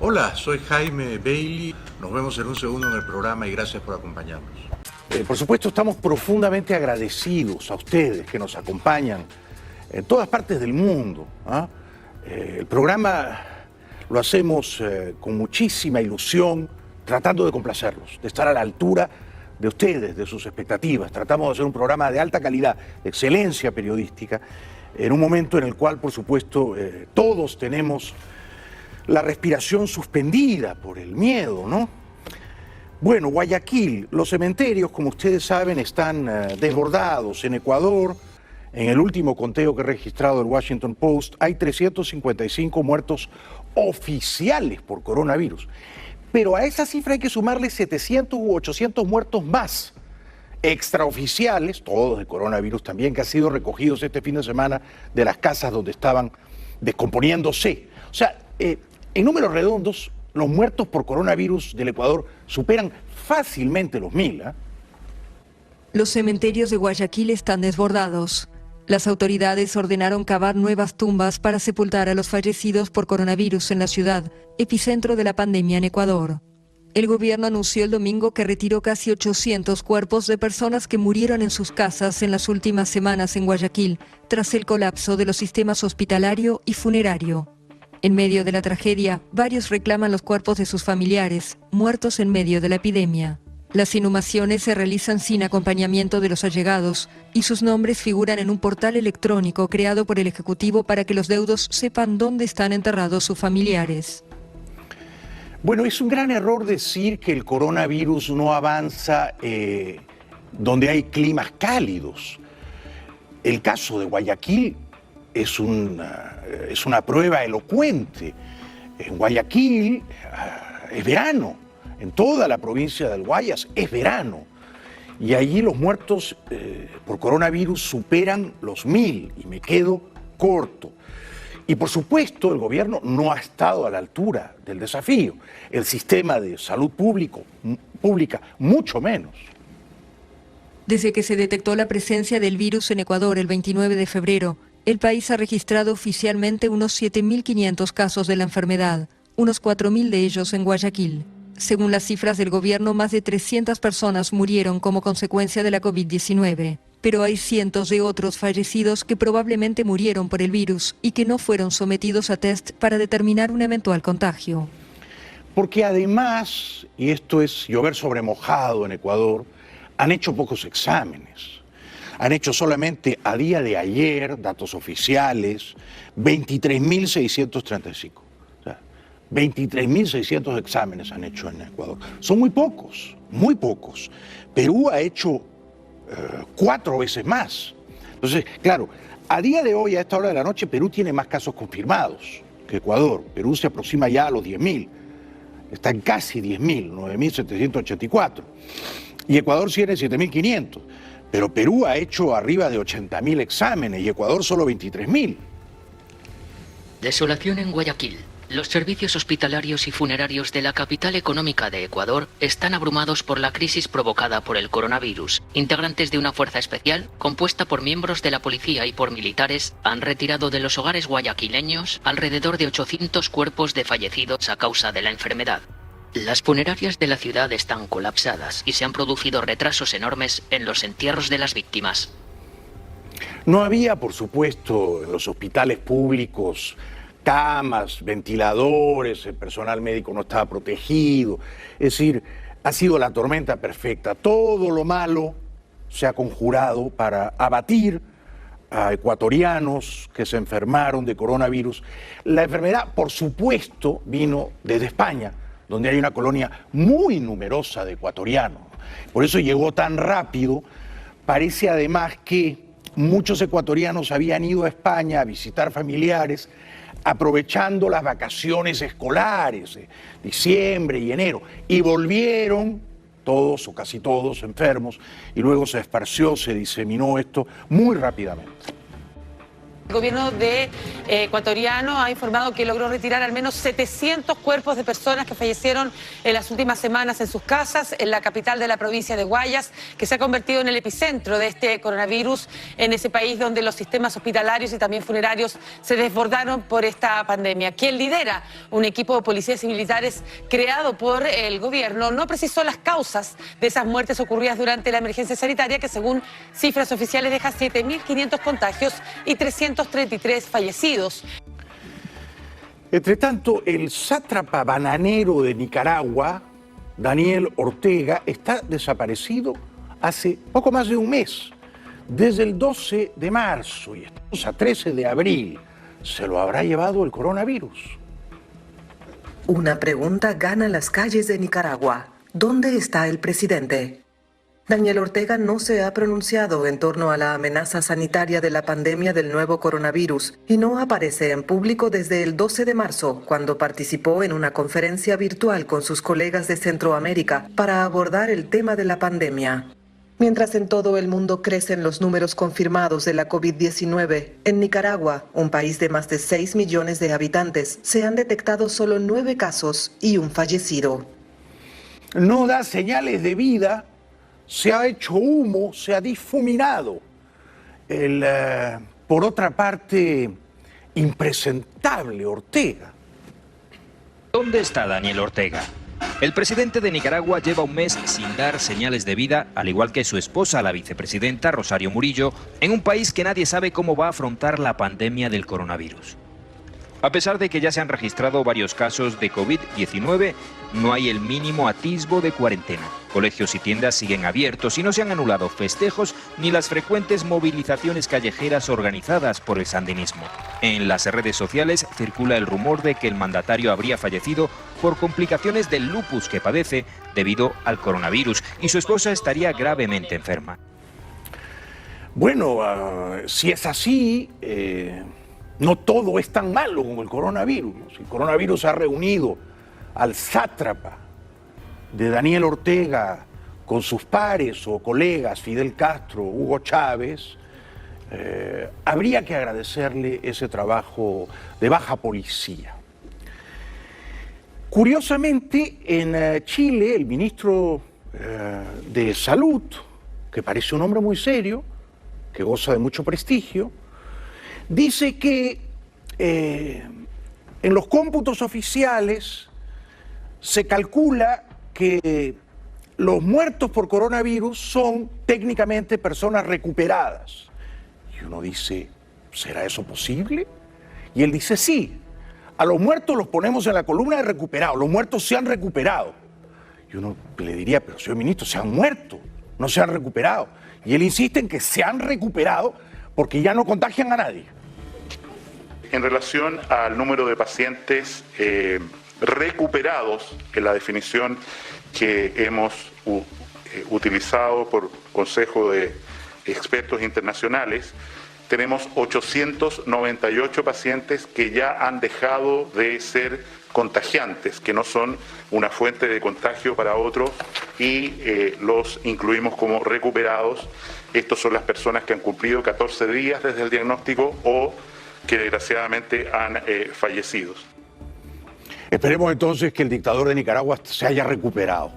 Hola, soy Jaime Bailey. Nos vemos en un segundo en el programa y gracias por acompañarnos. Por supuesto, estamos profundamente agradecidos a ustedes que nos acompañan en todas partes del mundo. El programa lo hacemos con muchísima ilusión, tratando de complacerlos, de estar a la altura de ustedes, de sus expectativas. Tratamos de hacer un programa de alta calidad, de excelencia periodística, en un momento en el cual, por supuesto, todos tenemos la respiración suspendida por el miedo, ¿no? Bueno, Guayaquil, los cementerios, como ustedes saben, están desbordados. En Ecuador, en el último conteo que ha registrado el Washington Post, hay 355 muertos oficiales por coronavirus. Pero a esa cifra hay que sumarle 700 u 800 muertos más, extraoficiales, todos de coronavirus también, que han sido recogidos este fin de semana de las casas donde estaban descomponiéndose. O sea, en números redondos, los muertos por coronavirus del Ecuador superan fácilmente los 1000. Los cementerios de Guayaquil están desbordados. Las autoridades ordenaron cavar nuevas tumbas para sepultar a los fallecidos por coronavirus en la ciudad, epicentro de la pandemia en Ecuador. El gobierno anunció el domingo que retiró casi 800 cuerpos de personas que murieron en sus casas en las últimas semanas en Guayaquil, tras el colapso de los sistemas hospitalario y funerario. En medio de la tragedia, varios reclaman los cuerpos de sus familiares, muertos en medio de la epidemia. Las inhumaciones se realizan sin acompañamiento de los allegados y sus nombres figuran en un portal electrónico creado por el Ejecutivo para que los deudos sepan dónde están enterrados sus familiares. Bueno, es un gran error decir que el coronavirus no avanza donde hay climas cálidos. El caso de Guayaquil es una prueba elocuente. En Guayaquil es verano. En toda la provincia del Guayas es verano y allí los muertos por coronavirus superan los 1000 y me quedo corto. Y por supuesto el gobierno no ha estado a la altura del desafío. El sistema de salud pública mucho menos. Desde que se detectó la presencia del virus en Ecuador el 29 de febrero, el país ha registrado oficialmente unos 7.500 casos de la enfermedad, unos 4.000 de ellos en Guayaquil. Según las cifras del gobierno, más de 300 personas murieron como consecuencia de la COVID-19. Pero hay cientos de otros fallecidos que probablemente murieron por el virus y que no fueron sometidos a test para determinar un eventual contagio. Porque además, y esto es llover sobre mojado en Ecuador, han hecho pocos exámenes. Han hecho solamente a día de ayer, datos oficiales, 23.635. 23.600 exámenes han hecho en Ecuador. Son muy pocos, muy pocos. Perú ha hecho 4 veces más. Entonces, claro, a día de hoy, a esta hora de la noche, Perú tiene más casos confirmados que Ecuador. Perú se aproxima ya a los 10.000. Está en casi 10.000, 9.784. Y Ecuador tiene 7.500. Pero Perú ha hecho arriba de 80.000 exámenes y Ecuador solo 23.000. Desolación en Guayaquil. Los servicios hospitalarios y funerarios de la capital económica de Ecuador están abrumados por la crisis provocada por el coronavirus. Integrantes de una fuerza especial, compuesta por miembros de la policía y por militares, han retirado de los hogares guayaquileños alrededor de 800 cuerpos de fallecidos a causa de la enfermedad. Las funerarias de la ciudad están colapsadas y se han producido retrasos enormes en los entierros de las víctimas. No había, por supuesto, en los hospitales públicos camas, ventiladores, el personal médico no estaba protegido. Es decir, ha sido la tormenta perfecta. Todo lo malo se ha conjurado para abatir a ecuatorianos que se enfermaron de coronavirus. La enfermedad, por supuesto, vino desde España, donde hay una colonia muy numerosa de ecuatorianos. Por eso llegó tan rápido. Parece además que muchos ecuatorianos habían ido a España a visitar familiares, aprovechando las vacaciones escolares, diciembre y enero, y volvieron todos o casi todos enfermos, y luego se esparció, se diseminó esto muy rápidamente. El gobierno ecuatoriano ha informado que logró retirar al menos 700 cuerpos de personas que fallecieron en las últimas semanas en sus casas, en la capital de la provincia de Guayas, que se ha convertido en el epicentro de este coronavirus en ese país donde los sistemas hospitalarios y también funerarios se desbordaron por esta pandemia. Quien lidera un equipo de policías y militares creado por el gobierno no precisó las causas de esas muertes ocurridas durante la emergencia sanitaria, que según cifras oficiales deja 7.500 contagios y 333 fallecidos. Entre tanto, el sátrapa bananero de Nicaragua, Daniel Ortega, está desaparecido hace poco más de un mes, desde el 12 de marzo, y estamos a 13 de abril. ¿Se lo habrá llevado el coronavirus? Una pregunta gana las calles de Nicaragua. ¿Dónde está el presidente? Daniel Ortega no se ha pronunciado en torno a la amenaza sanitaria de la pandemia del nuevo coronavirus y no aparece en público desde el 12 de marzo, cuando participó en una conferencia virtual con sus colegas de Centroamérica para abordar el tema de la pandemia. Mientras en todo el mundo crecen los números confirmados de la COVID-19, en Nicaragua, un país de más de 6 millones de habitantes, se han detectado solo 9 casos y un fallecido. No da señales de vida. Se ha hecho humo, se ha difuminado. Por otra parte, impresentable Ortega. ¿Dónde está Daniel Ortega? El presidente de Nicaragua lleva un mes sin dar señales de vida, al igual que su esposa, la vicepresidenta Rosario Murillo, en un país que nadie sabe cómo va a afrontar la pandemia del coronavirus. A pesar de que ya se han registrado varios casos de COVID-19, no hay el mínimo atisbo de cuarentena. Colegios y tiendas siguen abiertos y no se han anulado festejos ni las frecuentes movilizaciones callejeras organizadas por el sandinismo. En las redes sociales circula el rumor de que el mandatario habría fallecido por complicaciones del lupus que padece debido al coronavirus y su esposa estaría gravemente enferma. Bueno, si es así, no todo es tan malo como el coronavirus. El coronavirus ha reunido al sátrapa de Daniel Ortega con sus pares o colegas, Fidel Castro, Hugo Chávez. Habría que agradecerle ese trabajo de baja policía. Curiosamente, en Chile, el ministro de Salud, que parece un hombre muy serio, que goza de mucho prestigio, dice que en los cómputos oficiales se calcula que los muertos por coronavirus son técnicamente personas recuperadas. Y uno dice, ¿será eso posible? Y él dice, sí, a los muertos los ponemos en la columna de recuperados, los muertos se han recuperado. Y uno le diría, pero señor ministro, se han muerto, no se han recuperado. Y él insiste en que se han recuperado porque ya no contagian a nadie. En relación al número de pacientes recuperados, en la definición que hemos utilizado por Consejo de Expertos Internacionales, tenemos 898 pacientes que ya han dejado de ser contagiantes, que no son una fuente de contagio para otros, y los incluimos como recuperados. Estos son las personas que han cumplido 14 días desde el diagnóstico o que desgraciadamente han fallecido. Esperemos entonces que el dictador de Nicaragua se haya recuperado.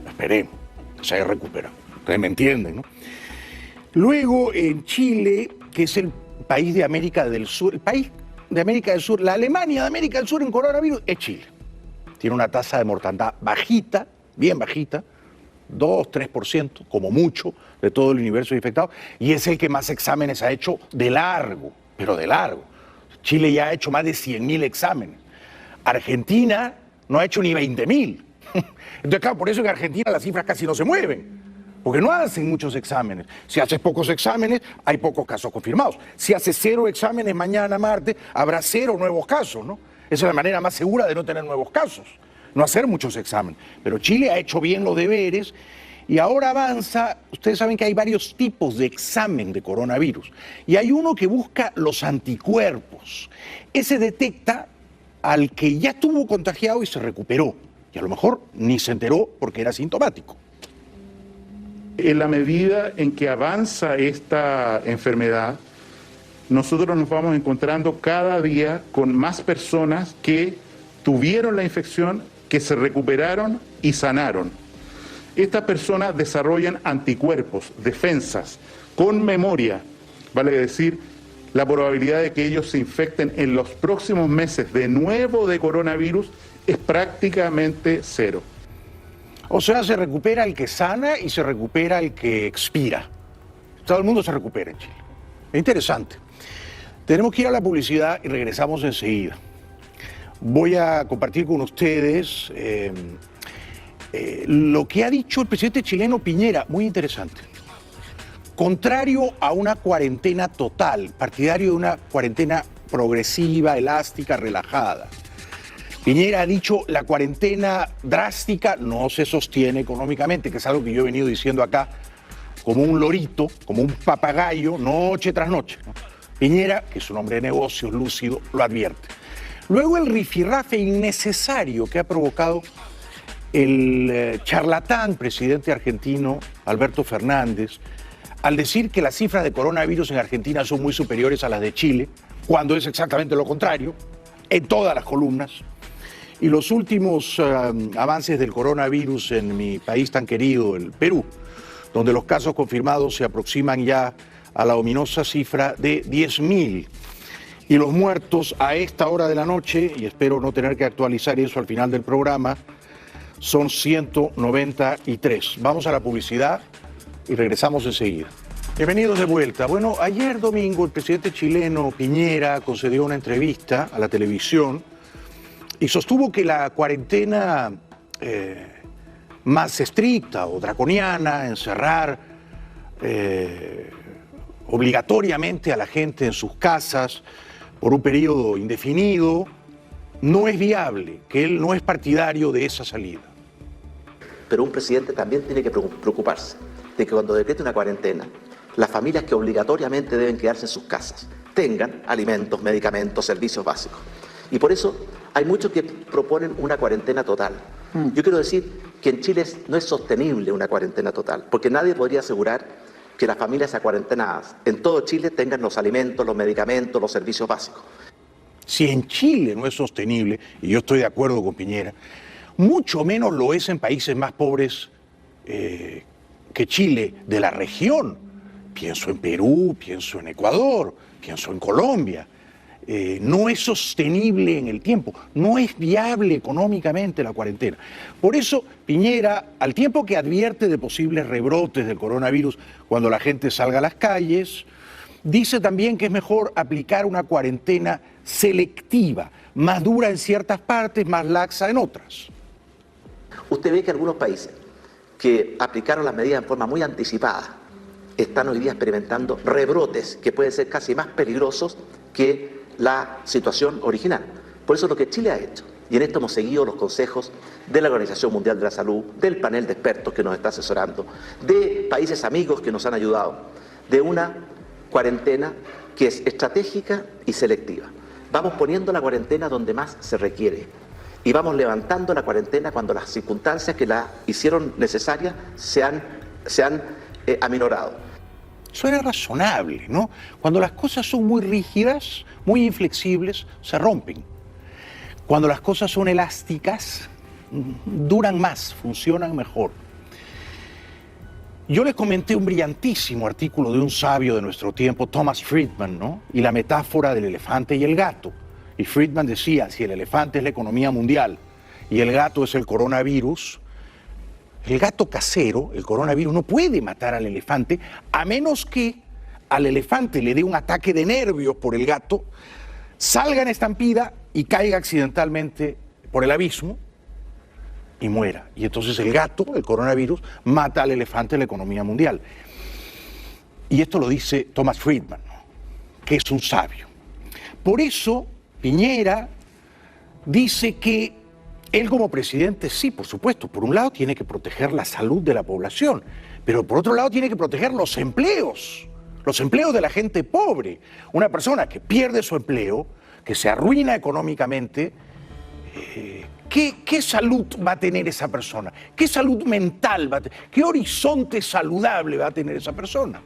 Esperemos que se haya recuperado. Ustedes me entienden, ¿no? Luego, en Chile, que es el país de América del Sur, el país de América del Sur, la Alemania de América del Sur en coronavirus, es Chile. Tiene una tasa de mortandad bajita, bien bajita, 2-3%, como mucho, de todo el universo infectado, y es el que más exámenes ha hecho de largo, pero de largo. Chile ya ha hecho más de 100.000 exámenes. Argentina no ha hecho ni 20.000. Entonces, claro, por eso en Argentina las cifras casi no se mueven, porque no hacen muchos exámenes. Si haces pocos exámenes, hay pocos casos confirmados. Si haces 0 exámenes mañana, martes, habrá 0 nuevos casos, ¿no? Esa es la manera más segura de no tener nuevos casos, no hacer muchos exámenes. Pero Chile ha hecho bien los deberes y ahora avanza. Ustedes saben que hay varios tipos de examen de coronavirus y hay uno que busca los anticuerpos. Ese detecta al que ya estuvo contagiado y se recuperó, y a lo mejor ni se enteró porque era asintomático. En la medida en que avanza esta enfermedad, nosotros nos vamos encontrando cada día con más personas que tuvieron la infección, que se recuperaron y sanaron. Estas personas desarrollan anticuerpos, defensas, con memoria, vale decir, la probabilidad de que ellos se infecten en los próximos meses de nuevo de coronavirus es prácticamente cero. O sea, se recupera el que sana y se recupera el que expira. Todo el mundo se recupera en Chile. Es interesante. Tenemos que ir a la publicidad y regresamos enseguida. Voy a compartir con ustedes lo que ha dicho el presidente chileno Piñera, muy interesante. Contrario a una cuarentena total, partidario de una cuarentena progresiva, elástica, relajada. Piñera ha dicho la cuarentena drástica no se sostiene económicamente, que es algo que yo he venido diciendo acá como un lorito, como un papagayo, noche tras noche, ¿no? Piñera, que es un hombre de negocios, lúcido, lo advierte. Luego el rifirrafe innecesario que ha provocado el charlatán presidente argentino Alberto Fernández al decir que las cifras de coronavirus en Argentina son muy superiores a las de Chile, cuando es exactamente lo contrario, en todas las columnas. Y los últimos avances del coronavirus en mi país tan querido, el Perú, donde los casos confirmados se aproximan ya a la ominosa cifra de 10.000. Y los muertos a esta hora de la noche, y espero no tener que actualizar eso al final del programa, son 193. Vamos a la publicidad y regresamos enseguida. Bienvenidos de vuelta. Bueno, ayer domingo el presidente chileno Piñera concedió una entrevista a la televisión y sostuvo que la cuarentena más estricta o draconiana, encerrar obligatoriamente a la gente en sus casas por un periodo indefinido, no es viable, que él no es partidario de esa salida. Pero un presidente también tiene que preocuparse de que cuando decrete una cuarentena, las familias que obligatoriamente deben quedarse en sus casas tengan alimentos, medicamentos, servicios básicos. Y por eso hay muchos que proponen una cuarentena total. Yo quiero decir que en Chile no es sostenible una cuarentena total, porque nadie podría asegurar que las familias acuarentenadas en todo Chile tengan los alimentos, los medicamentos, los servicios básicos. Si en Chile no es sostenible, y yo estoy de acuerdo con Piñera, mucho menos lo es en países más pobres que Chile de la región. Pienso en Perú, pienso en Ecuador, pienso en Colombia. No es sostenible en el tiempo, no es viable económicamente la cuarentena. Por eso Piñera, al tiempo que advierte de posibles rebrotes del coronavirus cuando la gente salga a las calles, dice también que es mejor aplicar una cuarentena selectiva, más dura en ciertas partes, más laxa en otras. Usted ve que algunos países que aplicaron las medidas en forma muy anticipada están hoy día experimentando rebrotes que pueden ser casi más peligrosos que la situación original. Por eso es lo que Chile ha hecho. Y en esto hemos seguido los consejos de la Organización Mundial de la Salud, del panel de expertos que nos está asesorando, de países amigos que nos han ayudado, de una cuarentena que es estratégica y selectiva. Vamos poniendo la cuarentena donde más se requiere y vamos levantando la cuarentena cuando las circunstancias que la hicieron necesaria se han aminorado. Suena razonable, ¿no? Cuando las cosas son muy rígidas, muy inflexibles, se rompen. Cuando las cosas son elásticas, duran más, funcionan mejor. Yo les comenté un brillantísimo artículo de un sabio de nuestro tiempo, Thomas Friedman, ¿no? Y la metáfora del elefante y el gato. Y Friedman decía, si el elefante es la economía mundial y el gato es el coronavirus, el gato casero, el coronavirus, no puede matar al elefante a menos que al elefante le dé un ataque de nervios por el gato, salga en estampida y caiga accidentalmente por el abismo y muera. Y entonces el gato, el coronavirus, mata al elefante en la economía mundial. Y esto lo dice Thomas Friedman, ¿no? Que es un sabio. Por eso Piñera dice que él como presidente, sí, por supuesto, por un lado tiene que proteger la salud de la población, pero por otro lado tiene que proteger los empleos de la gente pobre. Una persona que pierde su empleo, que se arruina económicamente, ¿qué salud va a tener esa persona? ¿Qué salud mental va a tener? ¿Qué horizonte saludable va a tener esa persona?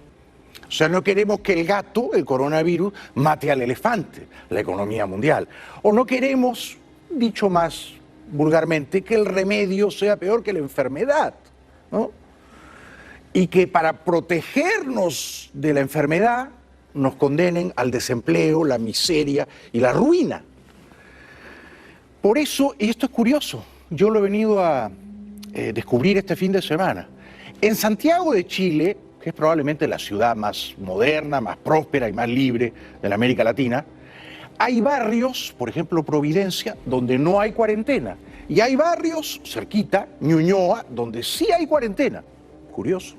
O sea, no queremos que el gato, el coronavirus, mate al elefante, la economía mundial. O no queremos, dicho más vulgarmente, que el remedio sea peor que la enfermedad, ¿no? Y que para protegernos de la enfermedad nos condenen al desempleo, la miseria y la ruina. Por eso, y esto es curioso, yo lo he venido a descubrir este fin de semana. En Santiago de Chile, que es probablemente la ciudad más moderna, más próspera y más libre de la América Latina, hay barrios, por ejemplo Providencia, donde no hay cuarentena. Y hay barrios cerquita, Ñuñoa, donde sí hay cuarentena. Curioso.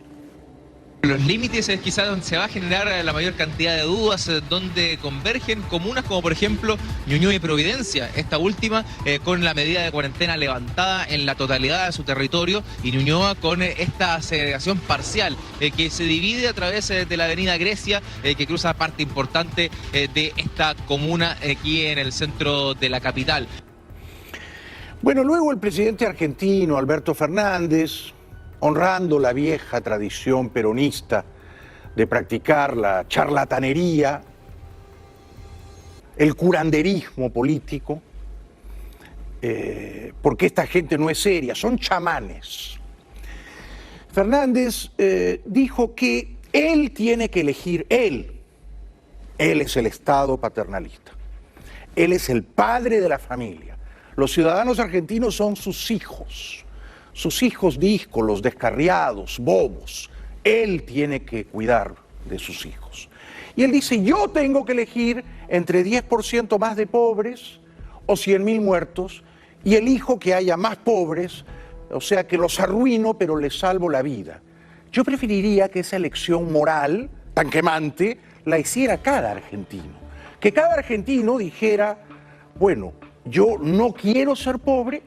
Los límites es quizás donde se va a generar la mayor cantidad de dudas, donde convergen comunas como por ejemplo Ñuñoa y Providencia, esta última con la medida de cuarentena levantada en la totalidad de su territorio, y Ñuñoa con esta segregación parcial que se divide a través de la avenida Grecia, que cruza parte importante de esta comuna aquí en el centro de la capital. Bueno, luego el presidente argentino, Alberto Fernández, honrando la vieja tradición peronista de practicar la charlatanería, el curanderismo político, porque esta gente no es seria, son chamanes. Fernández dijo que él tiene que elegir, él es el Estado paternalista, él es el padre de la familia. Los ciudadanos argentinos son sus hijos díscolos, descarriados, bobos. Él tiene que cuidar de sus hijos. Y él dice, yo tengo que elegir entre 10% más de pobres o 100.000 muertos, y elijo que haya más pobres, o sea que los arruino pero les salvo la vida. Yo preferiría que esa elección moral tan quemante la hiciera cada argentino. Que cada argentino dijera, bueno, yo no quiero ser pobre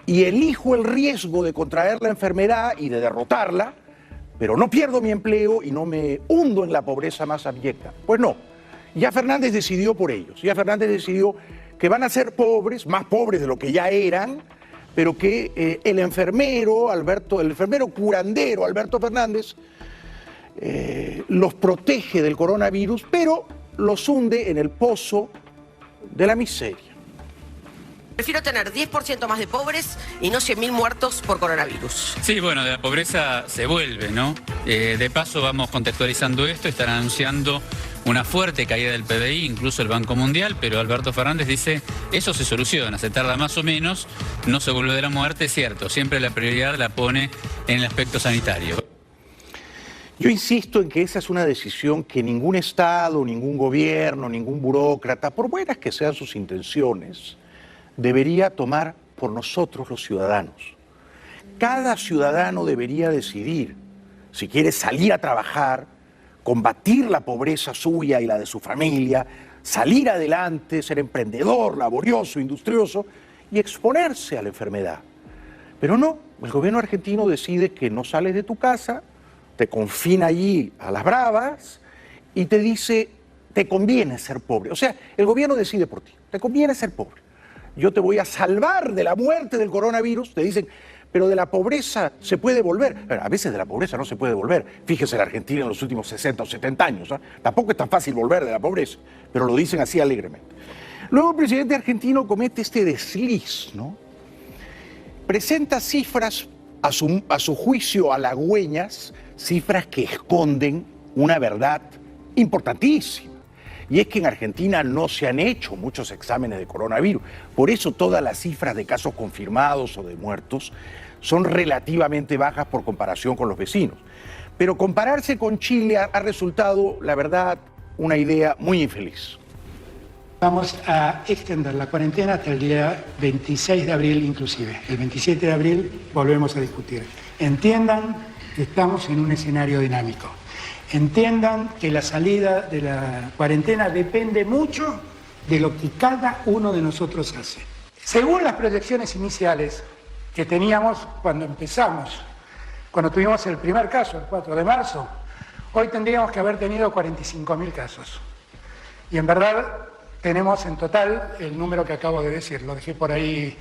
y elijo el riesgo de contraer la enfermedad y de derrotarla, pero no pierdo mi empleo y no me hundo en la pobreza más abyecta. Pues no, ya Fernández decidió por ellos, ya Fernández decidió que van a ser pobres, más pobres de lo que ya eran, pero que el enfermero curandero Alberto Fernández los protege del coronavirus, pero los hunde en el pozo de la miseria. Prefiero tener 10% más de pobres y no 100.000 muertos por coronavirus. Sí, bueno, de la pobreza se vuelve, ¿no? De paso vamos contextualizando esto, están anunciando una fuerte caída del PBI, incluso el Banco Mundial, pero Alberto Fernández dice, eso se soluciona, se tarda más o menos, no se vuelve de la muerte, es cierto, siempre la prioridad la pone en el aspecto sanitario. Yo insisto en que esa es una decisión que ningún Estado, ningún gobierno, ningún burócrata, por buenas que sean sus intenciones, debería tomar por nosotros los ciudadanos. Cada ciudadano debería decidir si quiere salir a trabajar, combatir la pobreza suya y la de su familia, salir adelante, ser emprendedor, laborioso, industrioso y exponerse a la enfermedad. Pero no, el gobierno argentino decide que no sales de tu casa, te confina allí a las bravas y te dice, te conviene ser pobre. O sea, el gobierno decide por ti, te conviene ser pobre. Yo te voy a salvar de la muerte del coronavirus, te dicen, pero de la pobreza se puede volver. A veces de la pobreza no se puede volver. Fíjese la Argentina en los últimos 60 o 70 años, ¿no? Tampoco es tan fácil volver de la pobreza, pero lo dicen así alegremente. Luego el presidente argentino comete este desliz, ¿no? Presenta cifras a su juicio halagüeñas, cifras que esconden una verdad importantísima. Y es que en Argentina no se han hecho muchos exámenes de coronavirus. Por eso todas las cifras de casos confirmados o de muertos son relativamente bajas por comparación con los vecinos. Pero compararse con Chile ha resultado, la verdad, una idea muy infeliz. Vamos a extender la cuarentena hasta el día 26 de abril inclusive. El 27 de abril volvemos a discutir. Entiendan que estamos en un escenario dinámico. Entiendan que la salida de la cuarentena depende mucho de lo que cada uno de nosotros hace. Según las proyecciones iniciales que teníamos cuando empezamos, cuando tuvimos el primer caso, el 4 de marzo, hoy tendríamos que haber tenido 45.000 casos. Y en verdad tenemos en total el número que acabo de decir, lo dejé por ahí,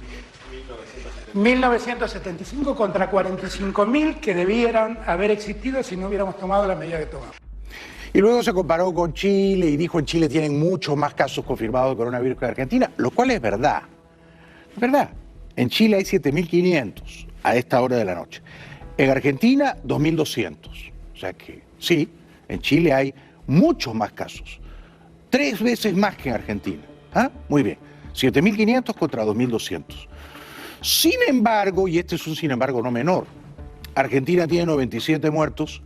1.975 contra 45.000 que debieran haber existido si no hubiéramos tomado la medida que tomamos. Y luego se comparó con Chile y dijo en Chile tienen muchos más casos confirmados de coronavirus que en Argentina, lo cual es verdad. Es verdad. En Chile hay 7.500 a esta hora de la noche. En Argentina, 2.200. O sea que sí, en Chile hay muchos más casos. 3 veces más que en Argentina. ¿Ah? Muy bien. 7.500 contra 2.200. Sin embargo, y este es un sin embargo no menor, Argentina tiene 97 muertos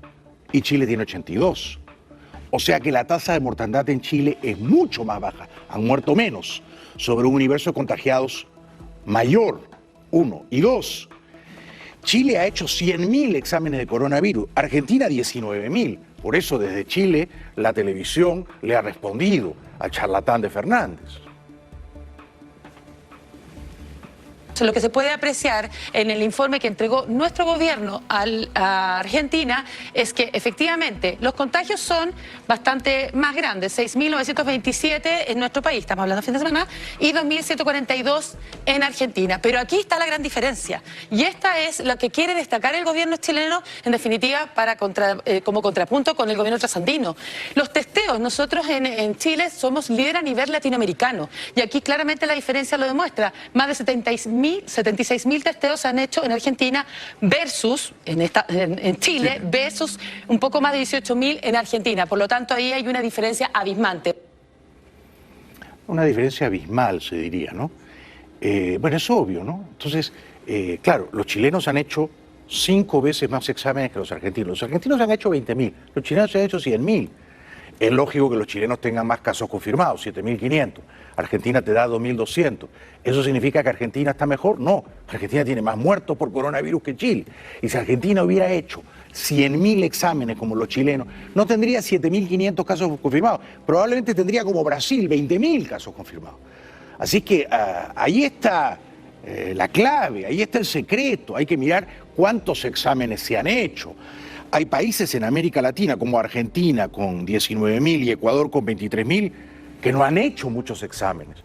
y Chile tiene 82. O sea que la tasa de mortandad en Chile es mucho más baja. Han muerto menos sobre un universo de contagiados mayor, 1. Y 2, Chile ha hecho 100.000 exámenes de coronavirus, Argentina 19.000. Por eso desde Chile la televisión le ha respondido al charlatán de Fernández. Lo que se puede apreciar en el informe que entregó nuestro gobierno a Argentina es que efectivamente los contagios son bastante más grandes, 6.927 en nuestro país, estamos hablando de fin de semana, y 2.142 en Argentina. Pero aquí está la gran diferencia, y esta es lo que quiere destacar el gobierno chileno, en definitiva, como contrapunto con el gobierno trasandino. Los testeos, nosotros en Chile somos líder a nivel latinoamericano, y aquí claramente la diferencia lo demuestra, más de 76.000 testeos se han hecho en Argentina versus, en Chile, versus un poco más de 18.000 en Argentina. Por lo tanto, ahí hay una diferencia abismante. Una diferencia abismal, se diría, ¿no? Bueno, es obvio, ¿no? Entonces, claro, los chilenos han hecho 5 veces más exámenes que los argentinos. Los argentinos han hecho 20.000, los chilenos han hecho 100.000. Es lógico que los chilenos tengan más casos confirmados, 7.500. Argentina te da 2.200. ¿Eso significa que Argentina está mejor? No, Argentina tiene más muertos por coronavirus que Chile. Y si Argentina hubiera hecho 100.000 exámenes como los chilenos, no tendría 7.500 casos confirmados. Probablemente tendría como Brasil 20.000 casos confirmados. Así que ahí está la clave, ahí está el secreto. Hay que mirar cuántos exámenes se han hecho. Hay países en América Latina como Argentina con 19.000 y Ecuador con 23.000 que no han hecho muchos exámenes.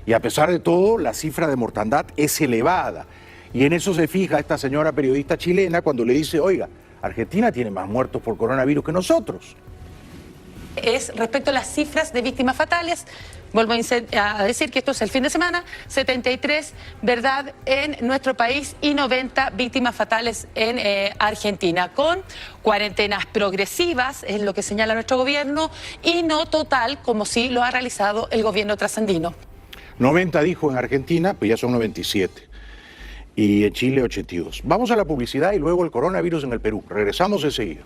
Y a pesar de todo, la cifra de mortandad es elevada. Y en eso se fija esta señora periodista chilena cuando le dice, oiga, Argentina tiene más muertos por coronavirus que nosotros. Es respecto a las cifras de víctimas fatales, vuelvo a decir que esto es el fin de semana, 73, ¿verdad?, en nuestro país y 90 víctimas fatales en Argentina, con cuarentenas progresivas, es lo que señala nuestro gobierno, y no total, como sí lo ha realizado el gobierno trasandino. 90 dijo en Argentina, pues ya son 97. Y en Chile 82. Vamos a la publicidad y luego el coronavirus en el Perú. Regresamos enseguida.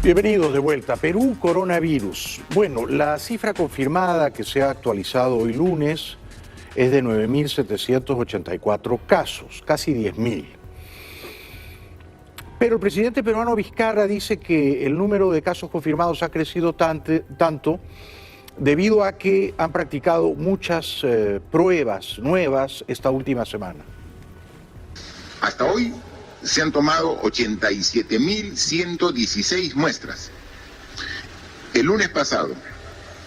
Bienvenidos de vuelta. Perú, coronavirus. Bueno, la cifra confirmada que se ha actualizado hoy lunes es de 9.784 casos, casi 10.000. Pero el presidente peruano Vizcarra dice que el número de casos confirmados ha crecido tanto debido a que han practicado muchas pruebas nuevas esta última semana. Hasta hoy se han tomado 87.116 muestras. El lunes pasado,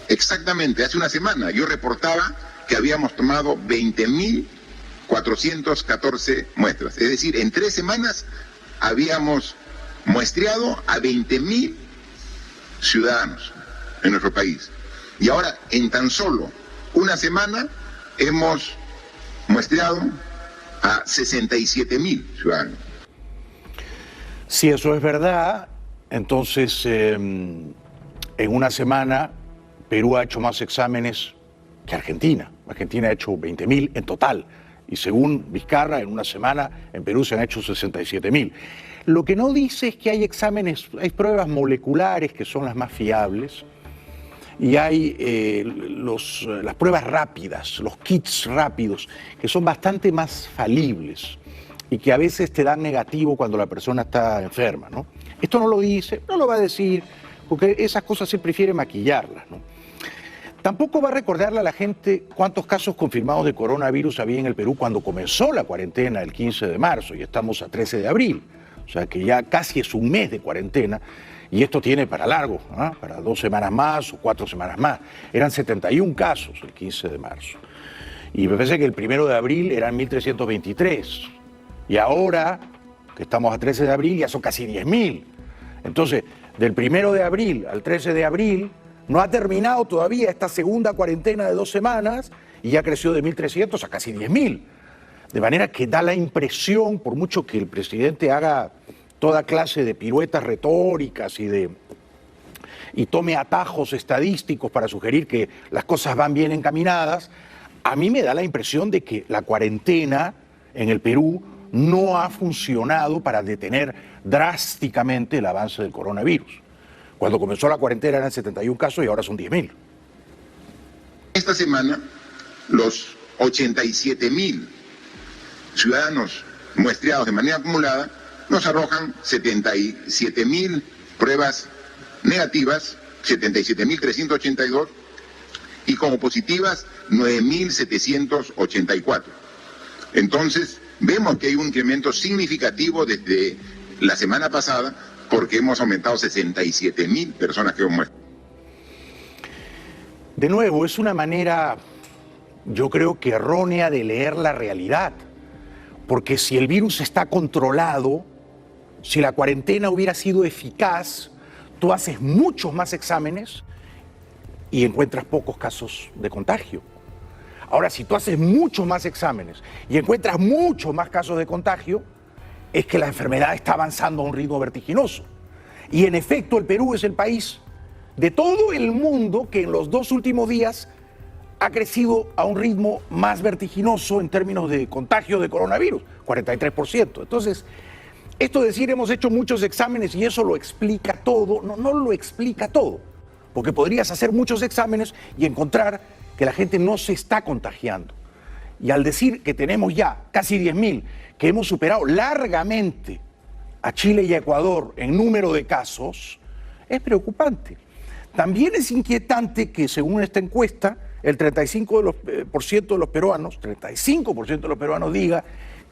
exactamente hace una semana, yo reportaba que habíamos tomado 20.414 muestras. Es decir, en 3 semanas habíamos muestreado a 20.000 ciudadanos en nuestro país. Y ahora, en tan solo una semana, hemos muestreado a 67.000 ciudadanos. Si eso es verdad, entonces en una semana Perú ha hecho más exámenes que Argentina. Argentina ha hecho 20.000 en total. Y según Vizcarra, en una semana en Perú se han hecho 67.000. Lo que no dice es que hay exámenes, hay pruebas moleculares que son las más fiables y hay las pruebas rápidas, los kits rápidos, que son bastante más falibles y que a veces te dan negativo cuando la persona está enferma, ¿no? Esto no lo dice, no lo va a decir, porque esas cosas se prefiere maquillarlas, ¿no? Tampoco va a recordarle a la gente cuántos casos confirmados de coronavirus había en el Perú cuando comenzó la cuarentena el 15 de marzo y estamos a 13 de abril. O sea que ya casi es un mes de cuarentena y esto tiene para largo, ¿no? Para 2 semanas más o 4 semanas más. Eran 71 casos el 15 de marzo. Y me parece que el 1 de abril eran 1.323. Y ahora, que estamos a 13 de abril, ya son casi 10.000. Entonces, del 1 de abril al 13 de abril, no ha terminado todavía esta segunda cuarentena de 2 semanas y ya creció de 1.300 a casi 10.000. De manera que da la impresión, por mucho que el presidente haga toda clase de piruetas retóricas y tome atajos estadísticos para sugerir que las cosas van bien encaminadas, a mí me da la impresión de que la cuarentena en el Perú no ha funcionado para detener drásticamente el avance del coronavirus. Cuando comenzó la cuarentena eran 71 casos y ahora son 10.000. Esta semana, los 87.000 ciudadanos muestreados de manera acumulada nos arrojan 77.000 pruebas negativas, 77.382, y como positivas 9.784. Entonces, vemos que hay un incremento significativo desde la semana pasada, porque hemos aumentado 67.000 personas que hemos muerto. De nuevo, es una manera, yo creo que errónea de leer la realidad, porque si el virus está controlado, si la cuarentena hubiera sido eficaz, tú haces muchos más exámenes y encuentras pocos casos de contagio. Ahora, si tú haces muchos más exámenes y encuentras muchos más casos de contagio, es que la enfermedad está avanzando a un ritmo vertiginoso. Y en efecto, el Perú es el país de todo el mundo que en los 2 últimos días ha crecido a un ritmo más vertiginoso en términos de contagio de coronavirus, 43%. Entonces, esto de decir hemos hecho muchos exámenes y eso lo explica todo, no lo explica todo, porque podrías hacer muchos exámenes y encontrar que la gente no se está contagiando. Y al decir que tenemos ya casi 10.000, que hemos superado largamente a Chile y a Ecuador en número de casos, es preocupante. También es inquietante que, según esta encuesta, el 35% de los peruanos, 35% de los peruanos diga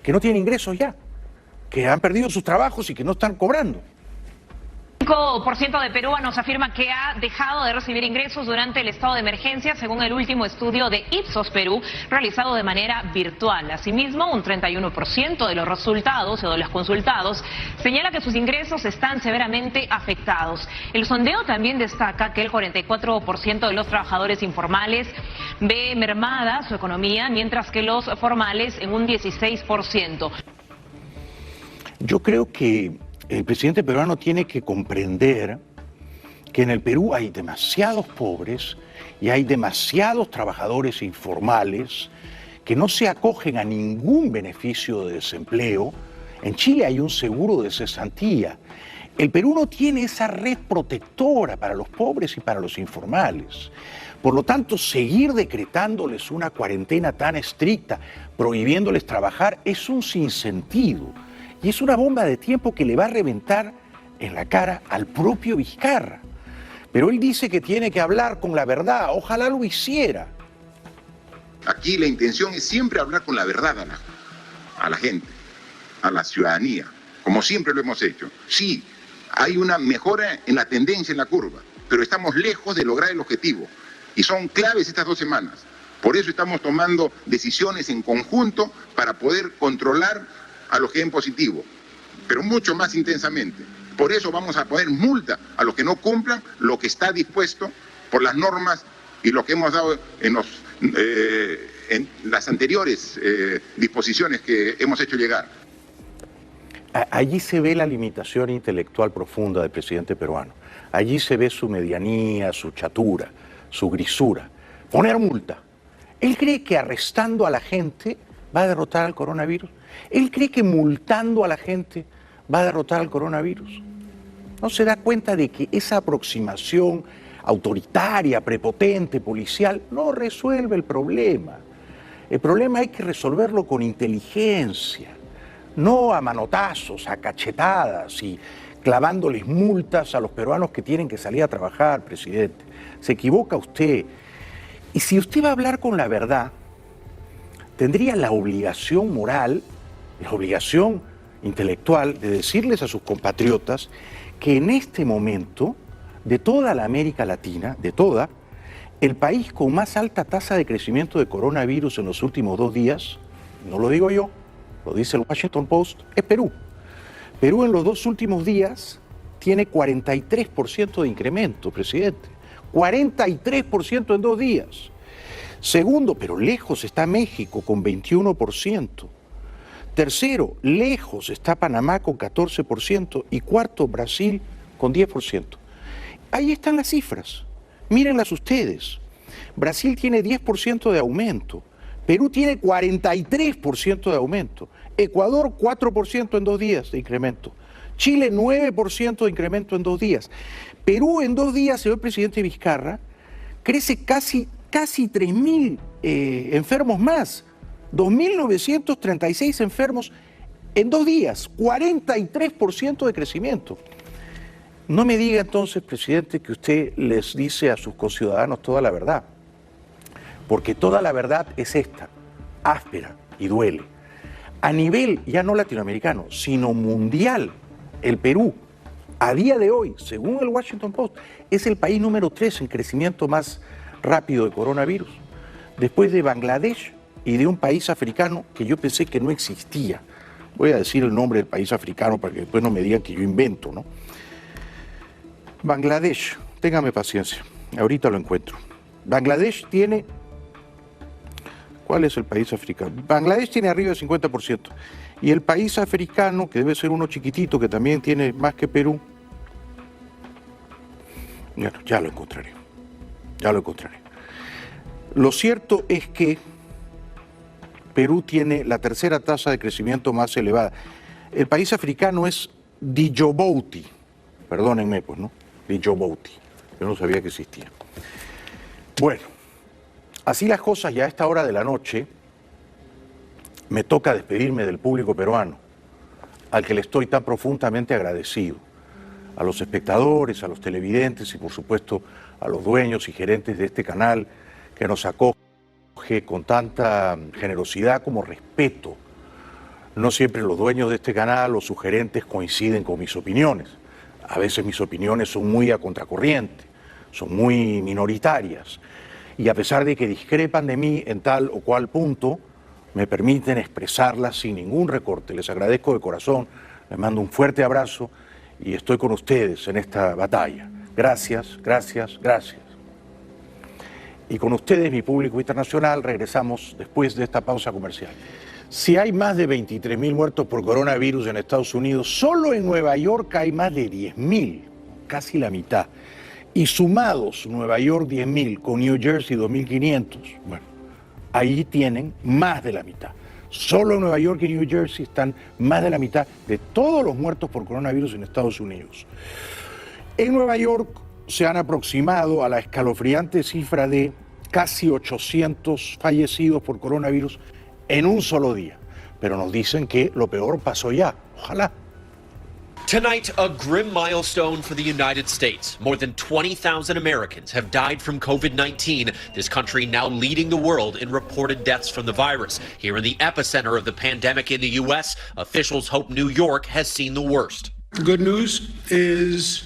que no tienen ingresos ya, que han perdido sus trabajos y que no están cobrando. 5% de peruanos afirma que ha dejado de recibir ingresos durante el estado de emergencia, según el último estudio de Ipsos Perú, realizado de manera virtual. Asimismo, un 31% de los resultados o de los consultados señala que sus ingresos están severamente afectados. El sondeo también destaca que el 44% de los trabajadores informales ve mermada su economía, mientras que los formales en un 16%. Yo creo que el presidente peruano tiene que comprender que en el Perú hay demasiados pobres y hay demasiados trabajadores informales que no se acogen a ningún beneficio de desempleo. En Chile hay un seguro de cesantía. El Perú no tiene esa red protectora para los pobres y para los informales. Por lo tanto, seguir decretándoles una cuarentena tan estricta, prohibiéndoles trabajar, es un sinsentido. Y es una bomba de tiempo que le va a reventar en la cara al propio Vizcarra. Pero él dice que tiene que hablar con la verdad. Ojalá lo hiciera. Aquí la intención es siempre hablar con la verdad a la gente, a la ciudadanía, como siempre lo hemos hecho. Sí, hay una mejora en la tendencia en la curva, pero estamos lejos de lograr el objetivo. Y son claves estas 2 semanas. Por eso estamos tomando decisiones en conjunto para poder controlar a los que den positivo, pero mucho más intensamente. Por eso vamos a poner multa a los que no cumplan lo que está dispuesto por las normas y lo que hemos dado en en las anteriores disposiciones que hemos hecho llegar. Allí se ve la limitación intelectual profunda del presidente peruano. Allí se ve su medianía, su chatura, su grisura. Poner multa. Él cree que arrestando a la gente va a derrotar al coronavirus. Él cree que multando a la gente va a derrotar al coronavirus. No se da cuenta de que esa aproximación autoritaria, prepotente, policial, no resuelve el problema. El problema hay que resolverlo con inteligencia, no a manotazos, a cachetadas y clavándoles multas a los peruanos que tienen que salir a trabajar, presidente. Se equivoca usted. Y si usted va a hablar con la verdad, tendría la obligación moral, la obligación intelectual de decirles a sus compatriotas que en este momento, de toda la América Latina, de toda, el país con más alta tasa de crecimiento de coronavirus en los últimos 2 días, no lo digo yo, lo dice el Washington Post, es Perú. Perú en los 2 últimos días tiene 43% de incremento, presidente. 43% en 2 días. Segundo, pero lejos está México con 21%. Tercero, lejos está Panamá con 14% y cuarto, Brasil con 10%. Ahí están las cifras, mírenlas ustedes. Brasil tiene 10% de aumento, Perú tiene 43% de aumento, Ecuador 4% en 2 días de incremento, Chile 9% de incremento en 2 días. Perú en 2 días, señor presidente Vizcarra, crece casi 3.000 enfermos más. 2.936 enfermos en 2 días, 43% de crecimiento. No me diga entonces, presidente, que usted les dice a sus conciudadanos toda la verdad, porque toda la verdad es esta, áspera y duele. A nivel ya no latinoamericano, sino mundial, el Perú, a día de hoy, según el Washington Post, es el país número 3 en crecimiento más rápido de coronavirus, después de Bangladesh y de un país africano que yo pensé que no existía. Voy a decir el nombre del país africano para que después no me digan que yo invento, ¿no? Bangladesh, téngame paciencia, ahorita lo encuentro. Bangladesh tiene... ¿Cuál es el país africano? Bangladesh tiene arriba del 50%. Y el país africano, que debe ser uno chiquitito, que también tiene más que Perú, bueno, ya lo encontraré. Lo cierto es que Perú tiene la tercera tasa de crecimiento más elevada. El país africano es Djibouti, perdónenme pues, ¿no? Djibouti, yo no sabía que existía. Bueno, así las cosas, ya a esta hora de la noche me toca despedirme del público peruano, al que le estoy tan profundamente agradecido, a los espectadores, a los televidentes y por supuesto a los dueños y gerentes de este canal que nos acoge con tanta generosidad como respeto. No siempre los dueños de este canal o sus gerentes coinciden con mis opiniones. A veces mis opiniones son muy a contracorriente, son muy minoritarias. Y a pesar de que discrepan de mí en tal o cual punto, me permiten expresarlas sin ningún recorte. Les agradezco de corazón, les mando un fuerte abrazo y estoy con ustedes en esta batalla. Gracias, gracias, gracias. Y con ustedes, mi público internacional, regresamos después de esta pausa comercial. Si hay más de 23.000 muertos por coronavirus en Estados Unidos, solo en Nueva York hay más de 10.000, casi la mitad. Y sumados Nueva York 10.000 con New Jersey 2.500, bueno, ahí tienen más de la mitad. Solo en Nueva York y New Jersey están más de la mitad de todos los muertos por coronavirus en Estados Unidos. En Nueva York se han aproximado a la escalofriante cifra de casi 800 fallecidos por coronavirus en un solo día. Pero nos dicen que lo peor pasó ya. Ojalá. Tonight, a grim milestone for the United States. More than 20,000 Americans have died from COVID-19. This country now leading the world in reported deaths from the virus. Here in the epicenter of the pandemic in the U.S., officials hope New York has seen the worst. The good news is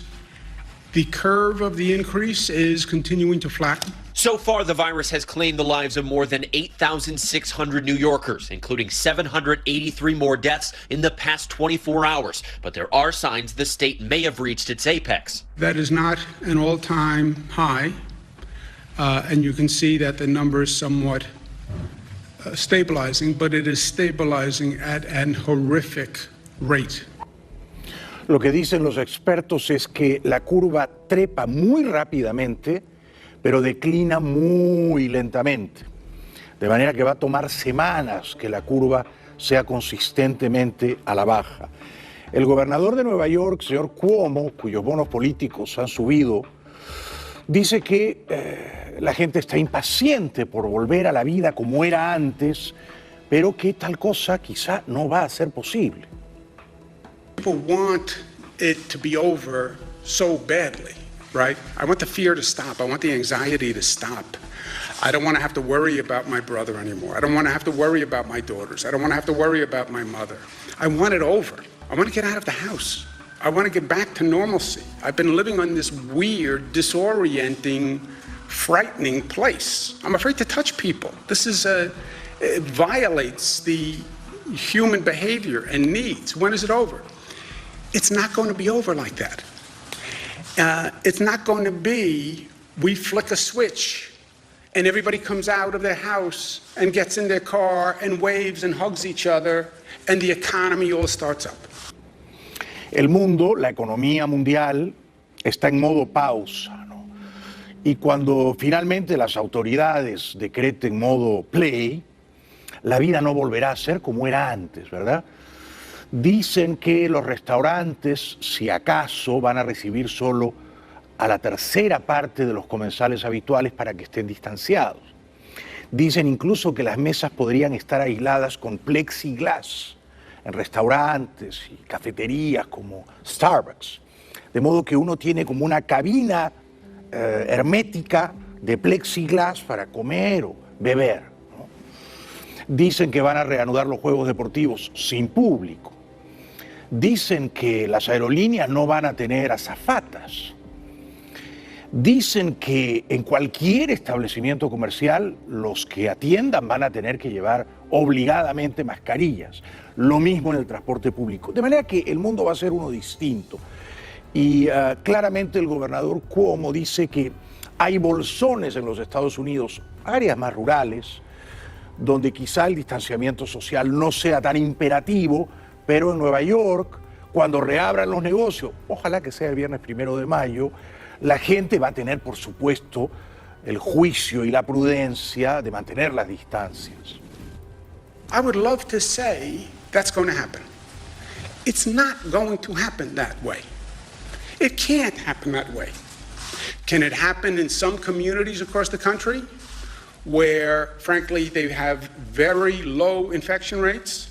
the curve of the increase is continuing to flatten. So far, the virus has claimed the lives of more than 8,600 New Yorkers, including 783 more deaths in the past 24 hours. But there are signs the state may have reached its apex. That is not an all-time high, and you can see that the number is somewhat stabilizing, but it is stabilizing at an horrific rate. Lo que dicen los expertos es que la curva trepa muy rápidamente, pero declina muy lentamente. De manera que va a tomar semanas que la curva sea consistentemente a la baja. El gobernador de Nueva York, señor Cuomo, cuyos bonos políticos han subido, dice que la gente está impaciente por volver a la vida como era antes, pero que tal cosa quizá no va a ser posible. People want it to be over so badly, right? I want the fear to stop. I want the anxiety to stop. I don't want to have to worry about my brother anymore. I don't want to have to worry about my daughters. I don't want to have to worry about my mother. I want it over. I want to get out of the house. I want to get back to normalcy. I've been living on this weird, disorienting, frightening place. I'm afraid to touch people. It violates the human behavior and needs. When is it over? It's not going to be over like that. It's not going to be, we flick a switch and everybody comes out of their house and gets in their car and waves and hugs each other and the economy all starts up. El mundo, la economía mundial, está en modo pausa, ¿no? Y cuando finalmente las autoridades decreten modo play, la vida no volverá a ser como era antes, ¿verdad? Dicen que los restaurantes, si acaso, van a recibir solo a la tercera parte de los comensales habituales para que estén distanciados. Dicen incluso que las mesas podrían estar aisladas con plexiglas en restaurantes y cafeterías como Starbucks. De modo que uno tiene como una cabina hermética de plexiglas para comer o beber, ¿no? Dicen que van a reanudar los juegos deportivos sin público. Dicen que las aerolíneas no van a tener azafatas. Dicen que en cualquier establecimiento comercial los que atiendan van a tener que llevar obligadamente mascarillas. Lo mismo en el transporte público. De manera que el mundo va a ser uno distinto. Y claramente el gobernador Cuomo dice que hay bolsones en los Estados Unidos, áreas más rurales, donde quizá el distanciamiento social no sea tan imperativo, pero en Nueva York, cuando reabran los negocios, ojalá que sea el viernes 1 de mayo, la gente va a tener, por supuesto, el juicio y la prudencia de mantener las distancias. I would love to say that's going to happen. It's not going to happen that way. It can't happen that way. Can it happen in some communities across the country where, frankly, they have very low infection rates?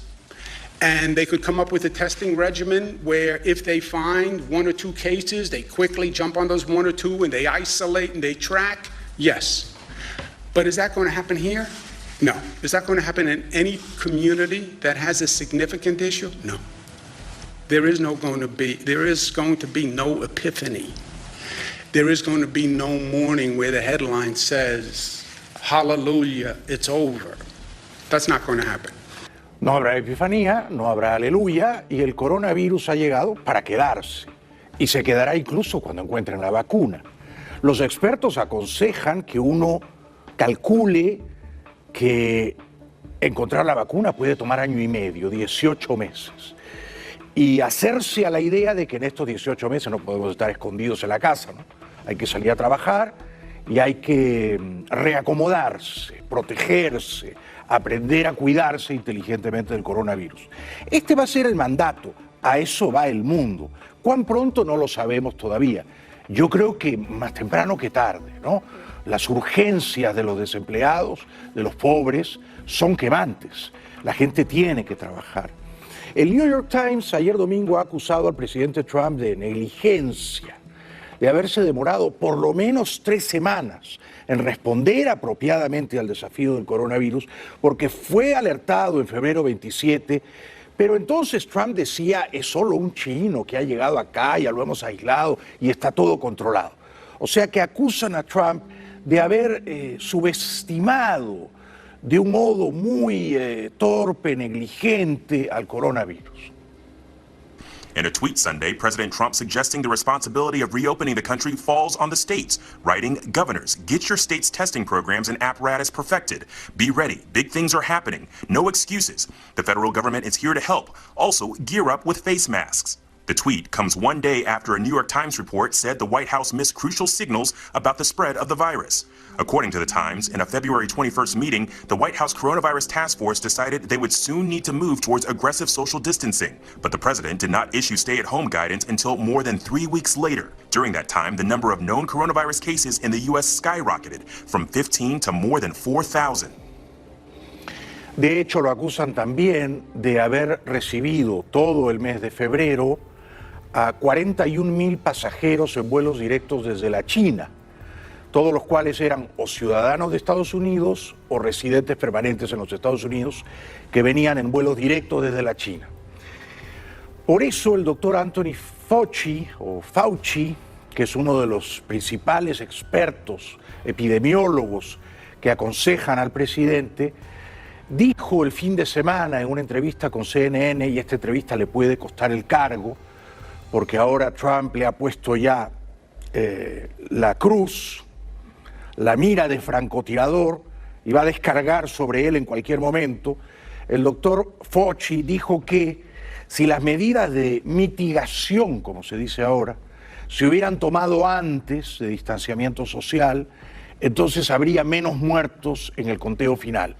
And they could come up with a testing regimen where if they find 1 or 2 cases, they quickly jump on those 1 or 2 and they isolate and they track? Yes. But is that going to happen here? No. Is that going to happen in any community that has a significant issue? No. There is going to be no epiphany. There is going to be no morning where the headline says, hallelujah, it's over. That's not going to happen. No habrá epifanía, no habrá aleluya, y el coronavirus ha llegado para quedarse. Y se quedará incluso cuando encuentren la vacuna. Los expertos aconsejan que uno calcule que encontrar la vacuna puede tomar 1 año y medio, 18 meses. Y hacerse a la idea de que en estos 18 meses no podemos estar escondidos en la casa, ¿no? Hay que salir a trabajar y hay que reacomodarse, protegerse, aprender a cuidarse inteligentemente del coronavirus. Este va a ser el mandato, a eso va el mundo. ¿Cuán pronto? No lo sabemos todavía. Yo creo que más temprano que tarde, ¿no? Las urgencias de los desempleados, de los pobres, son quemantes. La gente tiene que trabajar. El New York Times ayer domingo ha acusado al presidente Trump de negligencia, de haberse demorado por lo menos 3 semanas en responder apropiadamente al desafío del coronavirus, porque fue alertado en febrero 27, pero entonces Trump decía, es solo un chino que ha llegado acá, ya lo hemos aislado y está todo controlado. O sea que acusan a Trump de haber subestimado de un modo muy torpe, negligente al coronavirus. In a tweet Sunday, President Trump suggesting the responsibility of reopening the country falls on the states, writing, "Governors, get your state's testing programs and apparatus perfected. Be ready. Big things are happening. No excuses. The federal government is here to help. Also, gear up with face masks." The tweet comes one day after a New York Times report said the White House missed crucial signals about the spread of the virus. According to the Times, in a February 21st meeting, the White House Coronavirus Task Force decided they would soon need to move towards aggressive social distancing. But the president did not issue stay-at-home guidance until more than 3 weeks later. During that time, the number of known coronavirus cases in the U.S. skyrocketed from 15 to more than 4,000. De hecho, lo acusan también de haber recibido todo el mes de febrero a 41,000 pasajeros en vuelos directos desde la China, todos los cuales eran o ciudadanos de Estados Unidos o residentes permanentes en los Estados Unidos que venían en vuelos directos desde la China. Por eso el doctor Anthony Fauci, que es uno de los principales expertos epidemiólogos que aconsejan al presidente, dijo el fin de semana en una entrevista con CNN, y esta entrevista le puede costar el cargo, porque ahora Trump le ha puesto ya la cruz, la mira de francotirador, y va a descargar sobre él en cualquier momento. El doctor Fauci dijo que si las medidas de mitigación, como se dice ahora, se hubieran tomado antes de distanciamiento social, entonces habría menos muertos en el conteo final.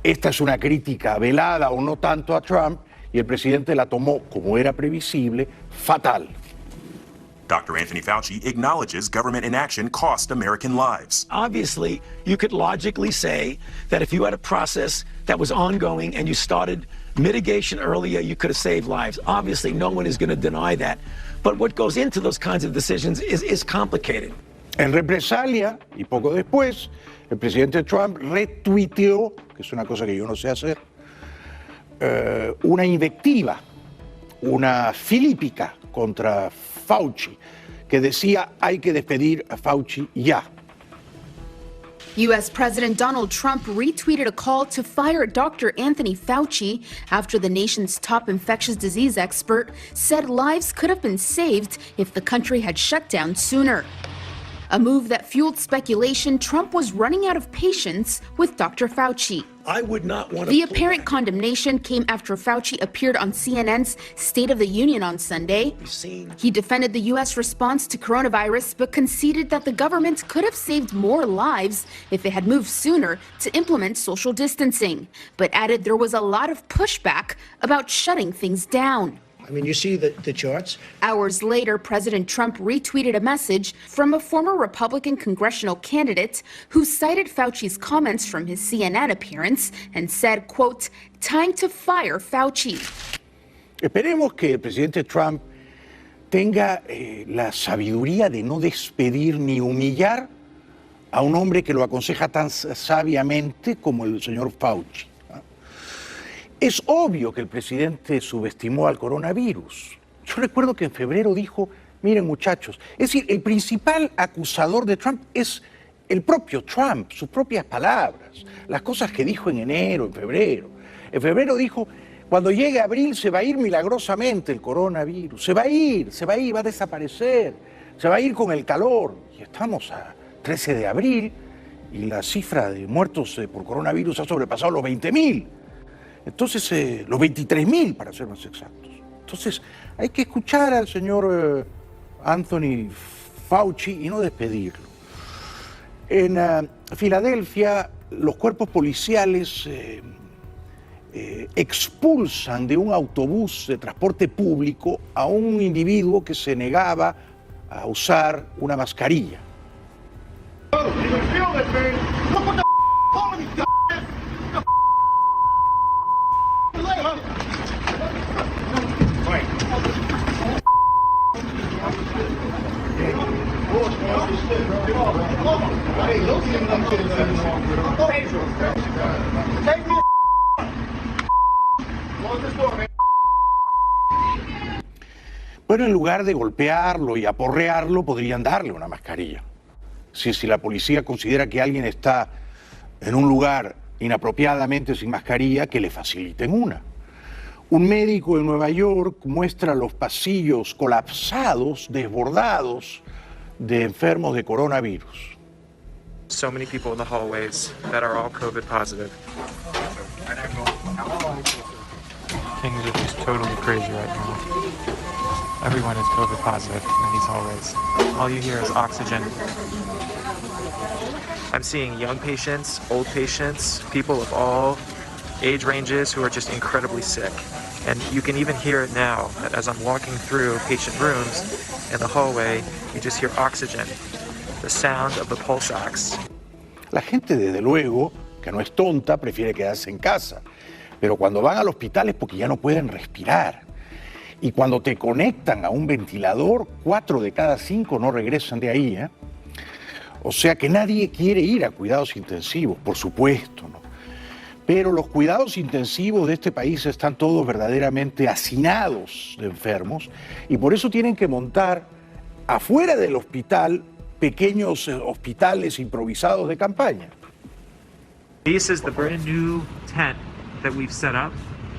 Esta es una crítica velada o no tanto a Trump, y el presidente la tomó, como era previsible, fatal. Dr. Anthony Fauci acknowledges government inaction cost American lives. Obviously, you could logically say that if you had a process that was ongoing and you started mitigation earlier, you could have saved lives. Obviously, no one is going to deny that. But what goes into those kinds of decisions is complicated. En represalia, y poco después, el presidente Trump retuiteó, que es una cosa que yo no sé hacer, una invectiva, una filípica contra Fauci, que decía hay que despedir a Fauci ya. U.S. President Donald Trump retweeted a call to fire Dr. Anthony Fauci after the nation's top infectious disease expert said lives could have been saved if the country had shut down sooner. A move that fueled speculation Trump was running out of patience with Dr. Fauci. I would not want to. The apparent condemnation came after Fauci appeared on CNN's State of the Union on Sunday. He defended the U.S. response to coronavirus, but conceded that the government could have saved more lives if it had moved sooner to implement social distancing, but added there was a lot of pushback about shutting things down. I mean, you see the charts. Hours later, President Trump retweeted a message from a former Republican congressional candidate who cited Fauci's comments from his CNN appearance and said, quote, "Time to fire Fauci." Esperemos que el presidente Trump tenga la sabiduría de no despedir ni humillar a un hombre que lo aconseja tan sabiamente como el señor Fauci. Es obvio que el presidente subestimó al coronavirus. Yo recuerdo que en febrero dijo, miren muchachos, es decir, el principal acusador de Trump es el propio Trump, sus propias palabras, las cosas que dijo en enero, en febrero. En febrero dijo, cuando llegue abril se va a ir milagrosamente el coronavirus, se va a ir, va a desaparecer, se va a ir con el calor. Y estamos a 13 de abril y la cifra de muertos por coronavirus ha sobrepasado los 20,000. Entonces, los 23,000 para ser más exactos. Entonces, hay que escuchar al señor Anthony Fauci y no despedirlo. En Filadelfia, los cuerpos policiales expulsan de un autobús de transporte público a un individuo que se negaba a usar una mascarilla. Bueno, en lugar de golpearlo y aporrearlo, podrían darle una mascarilla. Si la policía considera que alguien está en un lugar inapropiadamente sin mascarilla, que le faciliten una. Un médico en Nueva York muestra los pasillos colapsados, desbordados de enfermos de coronavirus. So many people in the hallways that are all COVID positive. Things are just totally crazy right now. Everyone is COVID positive in these hallways. All you hear is oxygen. I'm seeing young patients, old patients, people of all age ranges who are just incredibly sick. And you can even hear it now, that as I'm walking through patient rooms in the hallway, you just hear oxygen, the sound of the pulse ox. La gente, desde luego, que no es tonta, prefiere quedarse en casa. Pero cuando van al hospital es porque ya no pueden respirar. Y cuando te conectan a un ventilador, 4 de cada 5 no regresan de ahí, ¿eh? O sea que nadie quiere ir a cuidados intensivos, por supuesto, ¿no? Pero los cuidados intensivos de este país están todos verdaderamente hacinados de enfermos y por eso tienen que montar afuera del hospital pequeños hospitales improvisados de campaña. This is the brand new tent that we've set up.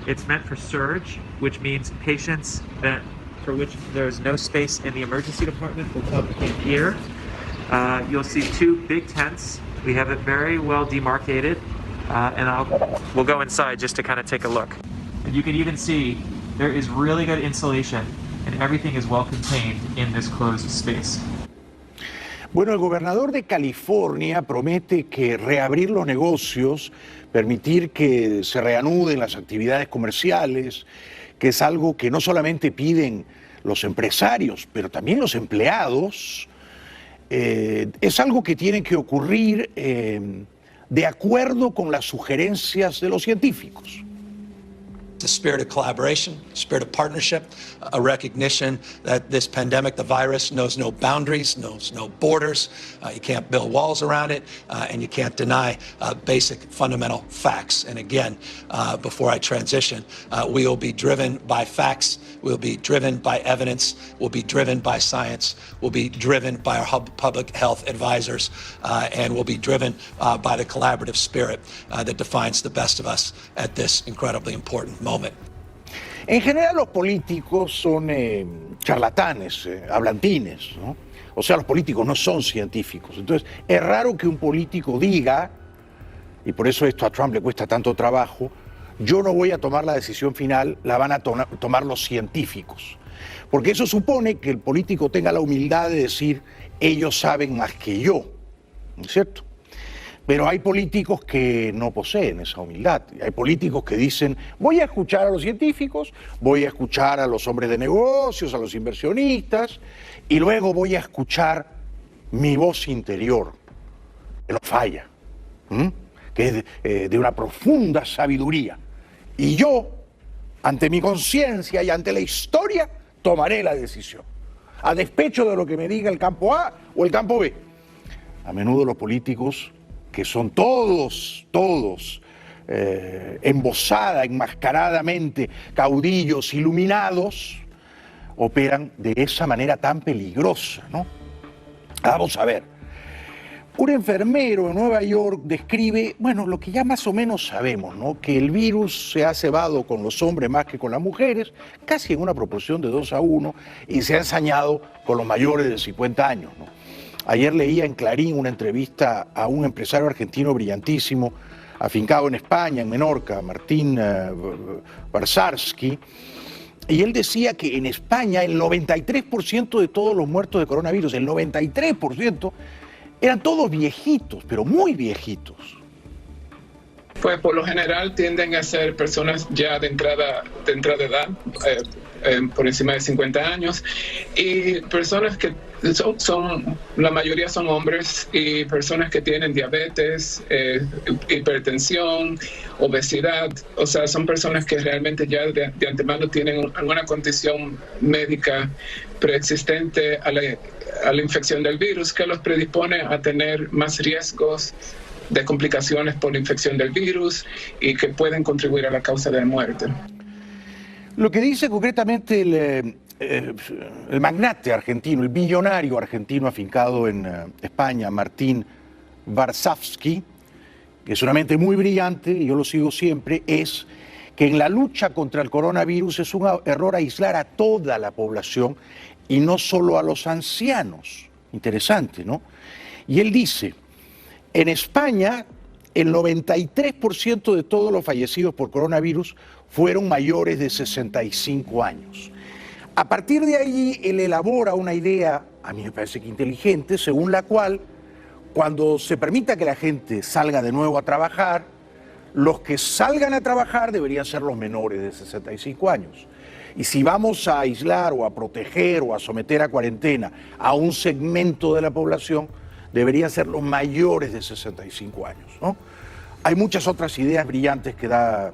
It's meant for surge, which means patients for which there's no space in the emergency department will come in here. You'll see 2 big tents. We have it very well demarcated. And we'll go inside just to kind of take a look. And you can even see there is really good insulation and everything is well contained in this closed space. Bueno, el gobernador de California promete que reabrir los negocios, permitir que se reanuden las actividades comerciales, que es algo que no solamente piden los empresarios, pero también los empleados, es algo que tiene que ocurrir de acuerdo con las sugerencias de los científicos. A spirit of collaboration, a spirit of partnership, a recognition that this pandemic, the virus, knows no boundaries, knows no borders. You can't build walls around it, and you can't deny basic fundamental facts. And again, before I transition, we will be driven by facts, we'll be driven by evidence, we'll be driven by science, we'll be driven by our public health advisors, and we'll be driven by the collaborative spirit that defines the best of us at this incredibly important moment. En general los políticos son charlatanes, hablantines, ¿no? O sea, los políticos no son científicos. Entonces, es raro que un político diga, y por eso esto a Trump le cuesta tanto trabajo, yo no voy a tomar la decisión final, la van a tomar los científicos. Porque eso supone que el político tenga la humildad de decir, ellos saben más que yo, ¿no es cierto? Pero hay políticos que no poseen esa humildad. Hay políticos que dicen, voy a escuchar a los científicos, voy a escuchar a los hombres de negocios, a los inversionistas, y luego voy a escuchar mi voz interior, que no falla, que es de una profunda sabiduría. Y yo, ante mi conciencia y ante la historia, tomaré la decisión, a despecho de lo que me diga el campo A o el campo B. A menudo los políticos, que son todos embosada, enmascaradamente caudillos iluminados, operan de esa manera tan peligrosa, ¿no? Vamos a ver. Un enfermero en Nueva York describe, bueno, lo que ya más o menos sabemos, ¿no? Que el virus se ha cebado con los hombres más que con las mujeres, casi en una proporción de 2-1, y se ha ensañado con los mayores de 50 años, ¿no? Ayer leía en Clarín una entrevista a un empresario argentino brillantísimo, afincado en España, en Menorca, Martín Barsarsky, y él decía que en España el 93% de todos los muertos de coronavirus, el 93%, eran todos viejitos, pero muy viejitos. Pues por lo general tienden a ser personas ya de entrada edad, por encima de 50 años, y personas que la mayoría son hombres, y personas que tienen diabetes, hipertensión, obesidad. O sea, son personas que realmente ya de antemano tienen alguna condición médica preexistente a la infección del virus, que los predispone a tener más riesgos de complicaciones por la infección del virus y que pueden contribuir a la causa de la muerte. Lo que dice concretamente el magnate argentino, el billonario argentino afincado en España, Martín Barsarsky, que es una mente muy brillante, y yo lo sigo siempre, es que en la lucha contra el coronavirus es un error aislar a toda la población y no solo a los ancianos. Interesante, ¿no? Y él dice, en España el 93% de todos los fallecidos por coronavirus fueron mayores de 65 años. A partir de ahí, él elabora una idea, a mí me parece que inteligente, según la cual, cuando se permita que la gente salga de nuevo a trabajar, los que salgan a trabajar deberían ser los menores de 65 años. Y si vamos a aislar o a proteger o a someter a cuarentena a un segmento de la población, deberían ser los mayores de 65 años, ¿no? Hay muchas otras ideas brillantes que da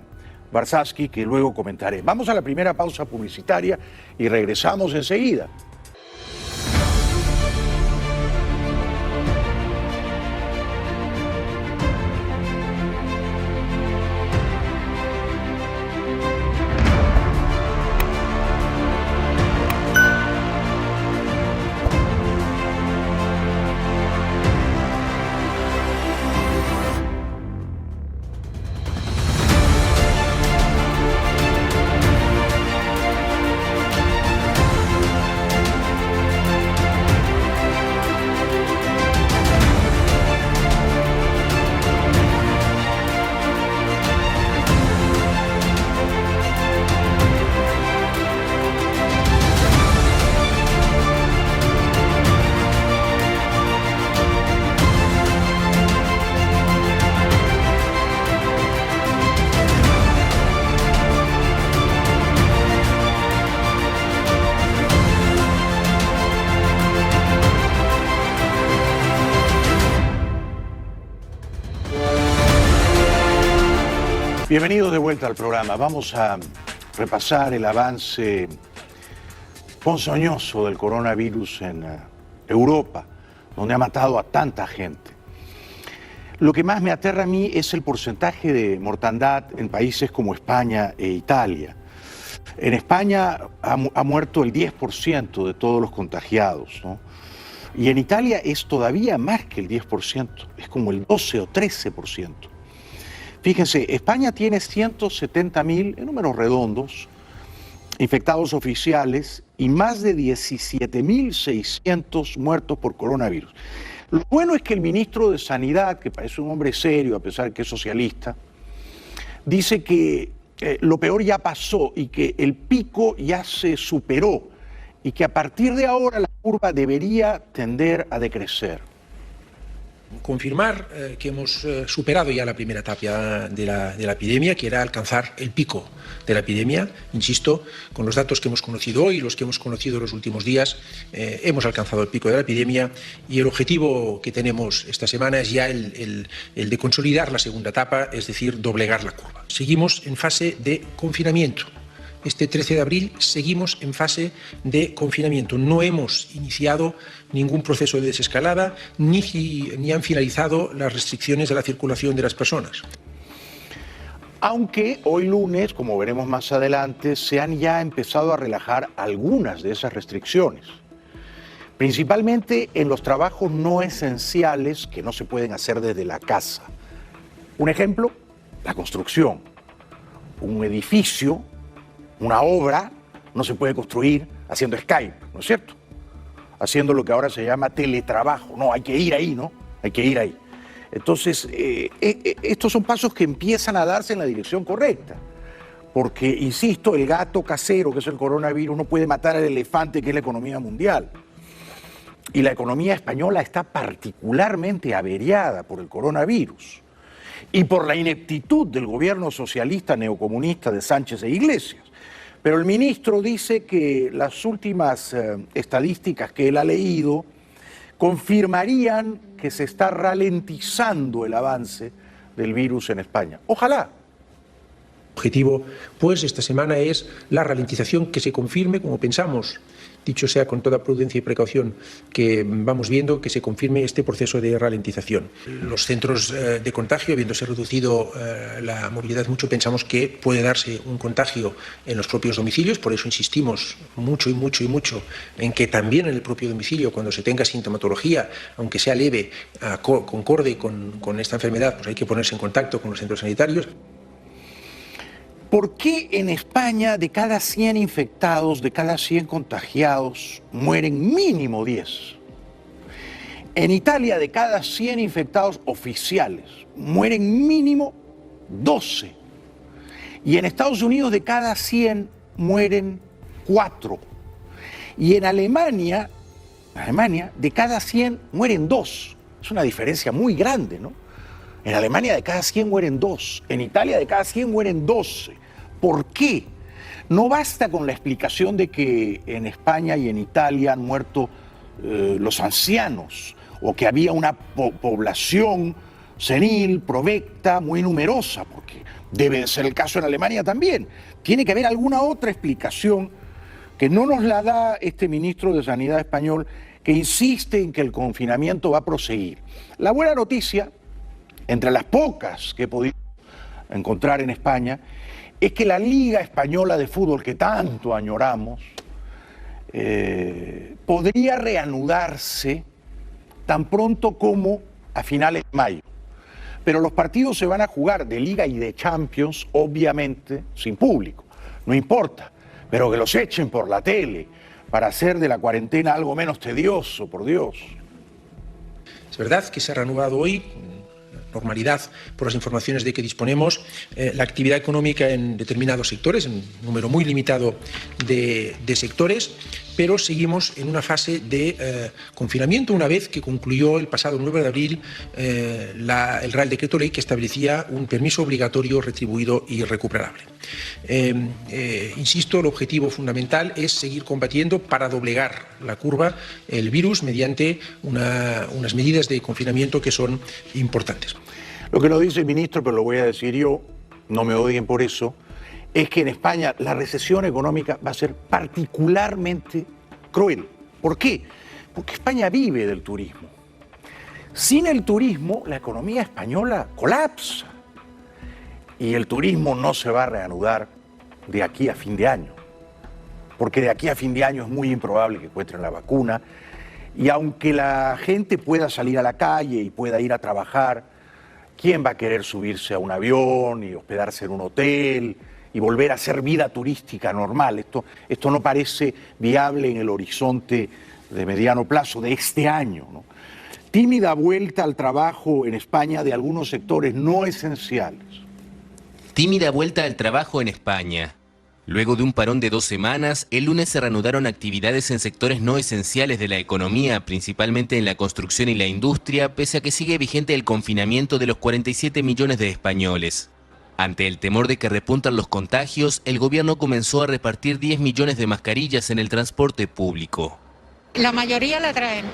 Warshawski que luego comentaré. Vamos a la primera pausa publicitaria y regresamos enseguida. Bienvenidos de vuelta al programa. Vamos a repasar el avance ponzoñoso del coronavirus en Europa, donde ha matado a tanta gente. Lo que más me aterra a mí es el porcentaje de mortandad en países como España e Italia. En España ha muerto el 10% de todos los contagiados, ¿no? Y en Italia es todavía más que el 10%, es como el 12 o 13%. Fíjense, España tiene 170.000, en números redondos, infectados oficiales y más de 17.600 muertos por coronavirus. Lo bueno es que el ministro de Sanidad, que parece un hombre serio a pesar de que es socialista, dice que lo peor ya pasó y que el pico ya se superó y que a partir de ahora la curva debería tender a decrecer. Confirmar que hemos superado ya la primera etapa de la epidemia, que era alcanzar el pico de la epidemia. Insisto, con los datos que hemos conocido hoy, los que hemos conocido los últimos días, hemos alcanzado el pico de la epidemia y el objetivo que tenemos esta semana es ya el de consolidar la segunda etapa, es decir, doblegar la curva. Seguimos en fase de confinamiento. Este 13 de abril seguimos en fase de confinamiento. No hemos iniciado ningún proceso de desescalada ni han finalizado las restricciones de la circulación de las personas. Aunque hoy lunes, como veremos más adelante, se han ya empezado a relajar algunas de esas restricciones. Principalmente en los trabajos no esenciales que no se pueden hacer desde la casa. Un ejemplo, la construcción. Un edificio, una obra, no se puede construir haciendo Skype, ¿no es cierto? Haciendo lo que ahora se llama teletrabajo. No, hay que ir ahí, ¿no? Hay que ir ahí. Entonces, estos son pasos que empiezan a darse en la dirección correcta. Porque, insisto, el gato casero, que es el coronavirus, no puede matar al elefante, que es la economía mundial. Y la economía española está particularmente averiada por el coronavirus y por la ineptitud del gobierno socialista neocomunista de Sánchez e Iglesias. Pero el ministro dice que las últimas estadísticas que él ha leído confirmarían que se está ralentizando el avance del virus en España. Ojalá. El objetivo, pues, esta semana es la ralentización, que se confirme, como pensamos, dicho sea con toda prudencia y precaución, que vamos viendo que se confirme este proceso de ralentización. Los centros de contagio, habiéndose reducido la movilidad mucho, pensamos que puede darse un contagio en los propios domicilios, por eso insistimos mucho en que también en el propio domicilio, cuando se tenga sintomatología, aunque sea leve, concorde con esta enfermedad, pues hay que ponerse en contacto con los centros sanitarios. ¿Por qué en España de cada 100 infectados, de cada 100 contagiados, mueren mínimo 10? En Italia, de cada 100 infectados oficiales, mueren mínimo 12. Y en Estados Unidos, de cada 100, mueren 4. Y en Alemania, de cada 100, mueren 2. Es una diferencia muy grande, ¿no? En Alemania, de cada 100 mueren 2. En Italia, de cada 100 mueren 12. ¿Por qué? No basta con la explicación de que en España y en Italia han muerto los ancianos, o que había una población senil, provecta, muy numerosa, porque debe de ser el caso en Alemania también. Tiene que haber alguna otra explicación que no nos la da este ministro de Sanidad español, que insiste en que el confinamiento va a proseguir. La buena noticia, entre las pocas que he podido encontrar en España, es que la Liga Española de Fútbol, que tanto añoramos, podría reanudarse tan pronto como a finales de mayo. Pero los partidos se van a jugar de Liga y de Champions, obviamente, sin público. No importa, pero que los echen por la tele para hacer de la cuarentena algo menos tedioso, por Dios. Es verdad que se ha reanudado hoy, con normalidad, por las informaciones de que disponemos, la actividad económica en determinados sectores, en un número muy limitado de sectores, pero seguimos en una fase de confinamiento una vez que concluyó el pasado 9 de abril el Real Decreto Ley que establecía un permiso obligatorio retribuido y recuperable. Insisto, el objetivo fundamental es seguir combatiendo para doblegar la curva el virus mediante unas medidas de confinamiento que son importantes. Lo que nos dice el ministro, pero lo voy a decir yo, no me odien por eso, es que en España la recesión económica va a ser particularmente cruel. ¿Por qué? Porque España vive del turismo. Sin el turismo, la economía española colapsa. Y el turismo no se va a reanudar de aquí a fin de año. Porque de aquí a fin de año es muy improbable que encuentren la vacuna. Y aunque la gente pueda salir a la calle y pueda ir a trabajar, ¿quién va a querer subirse a un avión y hospedarse en un hotel y volver a hacer vida turística normal? Esto no parece viable en el horizonte de mediano plazo de este año, ¿no? Tímida vuelta al trabajo en España de algunos sectores no esenciales. Tímida vuelta al trabajo en España. Luego de un parón de 2 semanas, el lunes se reanudaron actividades en sectores no esenciales de la economía, principalmente en la construcción y la industria, pese a que sigue vigente el confinamiento de los 47 millones de españoles. Ante el temor de que repuntan los contagios, el gobierno comenzó a repartir 10 millones de mascarillas en el transporte público. La mayoría la traen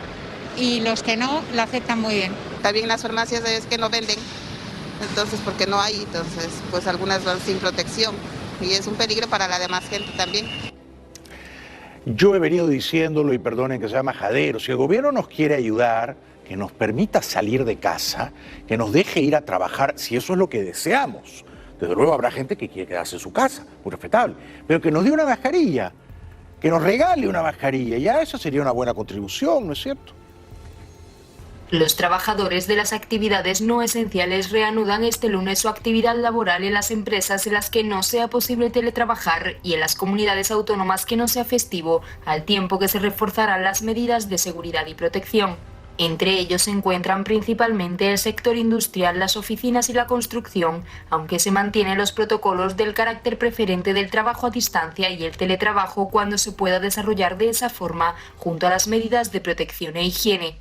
y los que no la aceptan muy bien. También las farmacias es que no venden, entonces porque no hay, entonces pues algunas van sin protección. Y es un peligro para la demás gente también. Yo he venido diciéndolo, y perdonen que sea majadero, si el gobierno nos quiere ayudar, que nos permita salir de casa, que nos deje ir a trabajar, si eso es lo que deseamos. Desde luego habrá gente que quiere quedarse en su casa, muy respetable, pero que nos dé una mascarilla, que nos regale una mascarilla, ya eso sería una buena contribución, ¿no es cierto? Los trabajadores de las actividades no esenciales reanudan este lunes su actividad laboral en las empresas en las que no sea posible teletrabajar y en las comunidades autónomas que no sea festivo, al tiempo que se reforzarán las medidas de seguridad y protección. Entre ellos se encuentran principalmente el sector industrial, las oficinas y la construcción, aunque se mantienen los protocolos del carácter preferente del trabajo a distancia y el teletrabajo cuando se pueda desarrollar de esa forma, junto a las medidas de protección e higiene.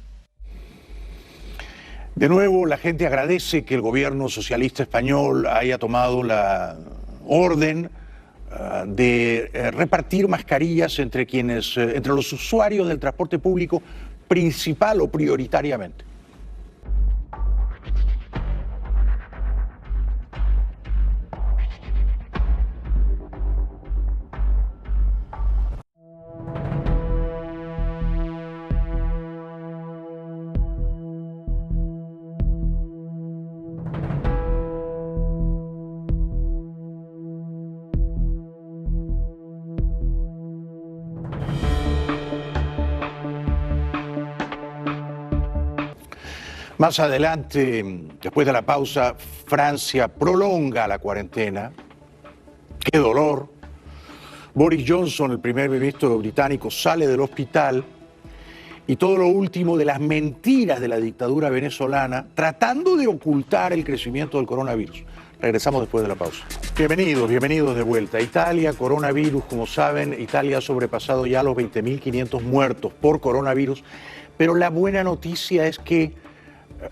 De nuevo, la gente agradece que el gobierno socialista español haya tomado la orden de repartir mascarillas entre los usuarios del transporte público principal o prioritariamente. Más adelante, después de la pausa, Francia prolonga la cuarentena Qué dolor. Boris Johnson, el primer ministro británico, sale del hospital y todo lo último de las mentiras de la dictadura venezolana, tratando de ocultar el crecimiento del coronavirus. Regresamos después de la pausa. Bienvenidos de vuelta. Italia, coronavirus, como saben, Italia ha sobrepasado ya los 20.500 muertos por coronavirus, pero la buena noticia es que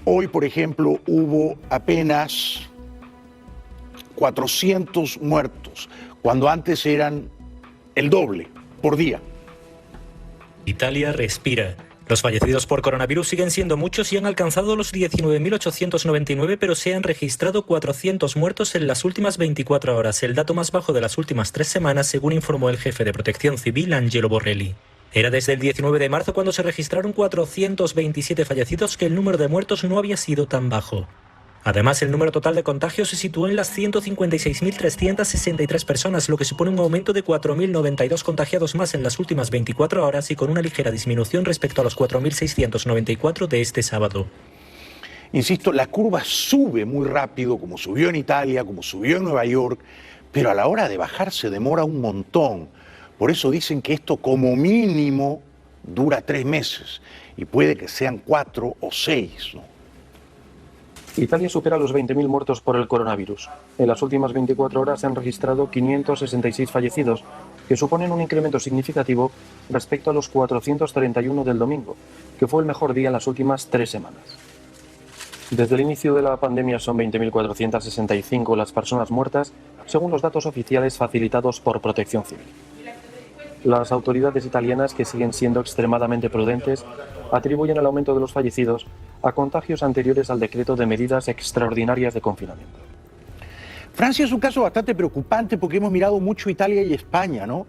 hoy, por ejemplo, hubo apenas 400 muertos, cuando antes eran el doble por día. Italia respira. Los fallecidos por coronavirus siguen siendo muchos y han alcanzado los 19.899, pero se han registrado 400 muertos en las últimas 24 horas, el dato más bajo de las últimas 3 semanas, según informó el jefe de Protección Civil, Angelo Borrelli. Era desde el 19 de marzo cuando se registraron 427 fallecidos que el número de muertos no había sido tan bajo. Además, el número total de contagios se situó en las 156.363 personas, lo que supone un aumento de 4.092 contagiados más en las últimas 24 horas y con una ligera disminución respecto a los 4.694 de este sábado. Insisto, la curva sube muy rápido, como subió en Italia, como subió en Nueva York, pero a la hora de bajar se demora un montón. Por eso dicen que esto como mínimo dura 3 meses y puede que sean 4 o 6, ¿no? Italia supera los 20.000 muertos por el coronavirus. En las últimas 24 horas se han registrado 566 fallecidos, que suponen un incremento significativo respecto a los 431 del domingo, que fue el mejor día en las últimas 3 semanas. Desde el inicio de la pandemia son 20.465 las personas muertas, según los datos oficiales facilitados por Protección Civil. Las autoridades italianas, que siguen siendo extremadamente prudentes, atribuyen el aumento de los fallecidos a contagios anteriores al decreto de medidas extraordinarias de confinamiento. Francia es un caso bastante preocupante porque hemos mirado mucho Italia y España, ¿no?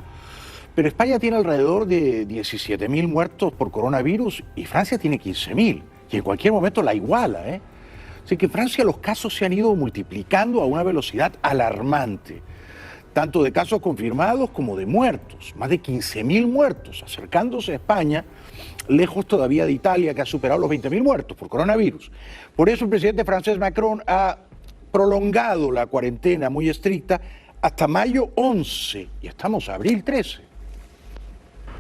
Pero España tiene alrededor de 17.000 muertos por coronavirus y Francia tiene 15.000, y en cualquier momento la iguala, ¿eh? Así que en Francia los casos se han ido multiplicando a una velocidad alarmante, tanto de casos confirmados como de muertos, más de 15.000 muertos, acercándose a España, lejos todavía de Italia, que ha superado los 20.000 muertos por coronavirus. Por eso el presidente francés Macron ha prolongado la cuarentena muy estricta hasta mayo 11, y estamos a abril 13.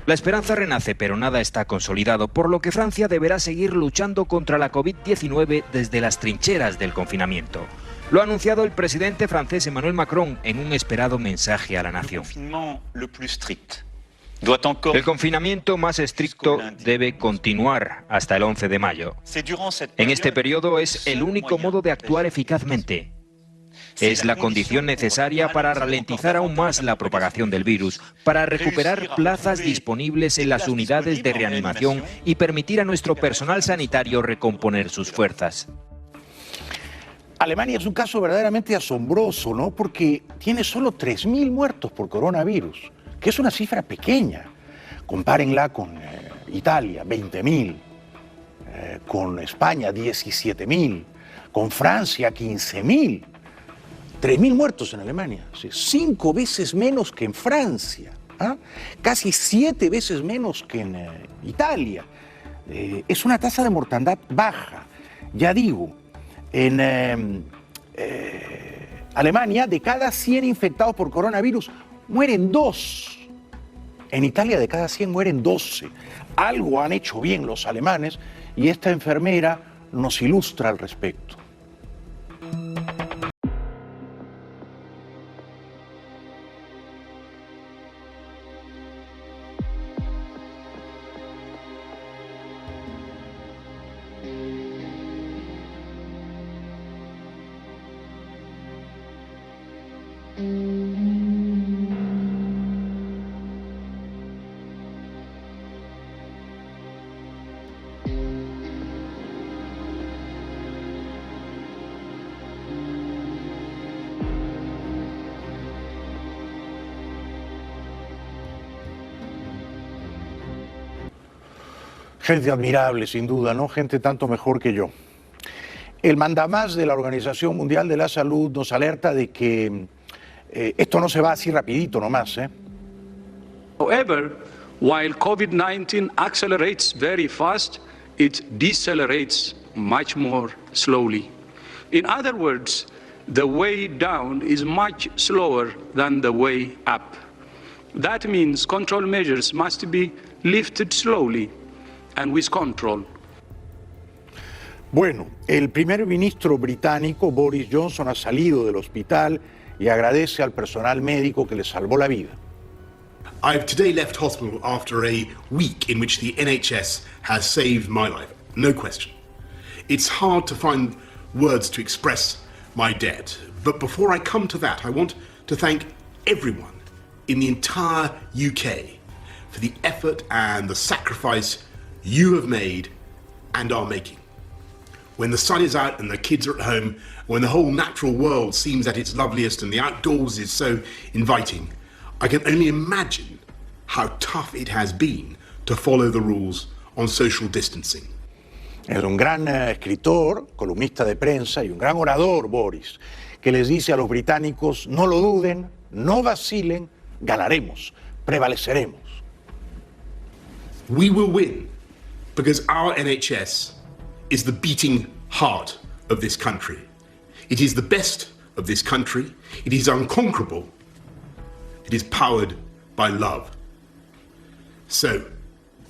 La esperanza renace, pero nada está consolidado, por lo que Francia deberá seguir luchando contra la COVID-19 desde las trincheras del confinamiento. Lo ha anunciado el presidente francés Emmanuel Macron en un esperado mensaje a la nación. El confinamiento más estricto debe continuar hasta el 11 de mayo. En este periodo es el único modo de actuar eficazmente. Es la condición necesaria para ralentizar aún más la propagación del virus, para recuperar plazas disponibles en las unidades de reanimación y permitir a nuestro personal sanitario recomponer sus fuerzas. Alemania es un caso verdaderamente asombroso, ¿no? Porque tiene solo 3.000 muertos por coronavirus, que es una cifra pequeña. Compárenla con Italia, 20.000, con España, 17.000, con Francia, 15.000. 3.000 muertos en Alemania, 5 veces menos que en Francia, ¿ah? Casi 7 veces menos que en Italia. Es una tasa de mortandad baja. Ya digo, en Alemania, de cada 100 infectados por coronavirus, mueren 2. En Italia, de cada 100 mueren 12. Algo han hecho bien los alemanes y esta enfermera nos ilustra al respecto. Gente admirable, sin duda, ¿no? Gente tanto mejor que yo. El mandamás de la Organización Mundial de la Salud nos alerta de que esto no se va así rapidito nomás, ¿eh? However, while COVID-19 accelerates very fast, it decelerates much more slowly. In other words, the way down is much slower than the way up. That means control measures must be lifted slowly and with control. Bueno, el primer ministro británico Boris Johnson ha salido del hospital y agradece al personal médico que le salvó la vida. I've today left hospital after a week in which the NHS has saved my life, no question. It's hard to find words to express my debt, but before I come to that, I want to thank everyone in the entire UK for the effort and the sacrifice you have made and are making. When the sun is out and the kids are at home, when the whole natural world seems at its loveliest and the outdoors is so inviting, I can only imagine how tough it has been to follow the rules on social distancing. Es un gran escritor, columnista de prensa y un gran orador, Boris, que les dice a los británicos, no lo duden, no vacilen, ganaremos, prevaleceremos. We will win because our NHS is the beating heart of this country. It is the best of this country. It is unconquerable. It is powered by love. So,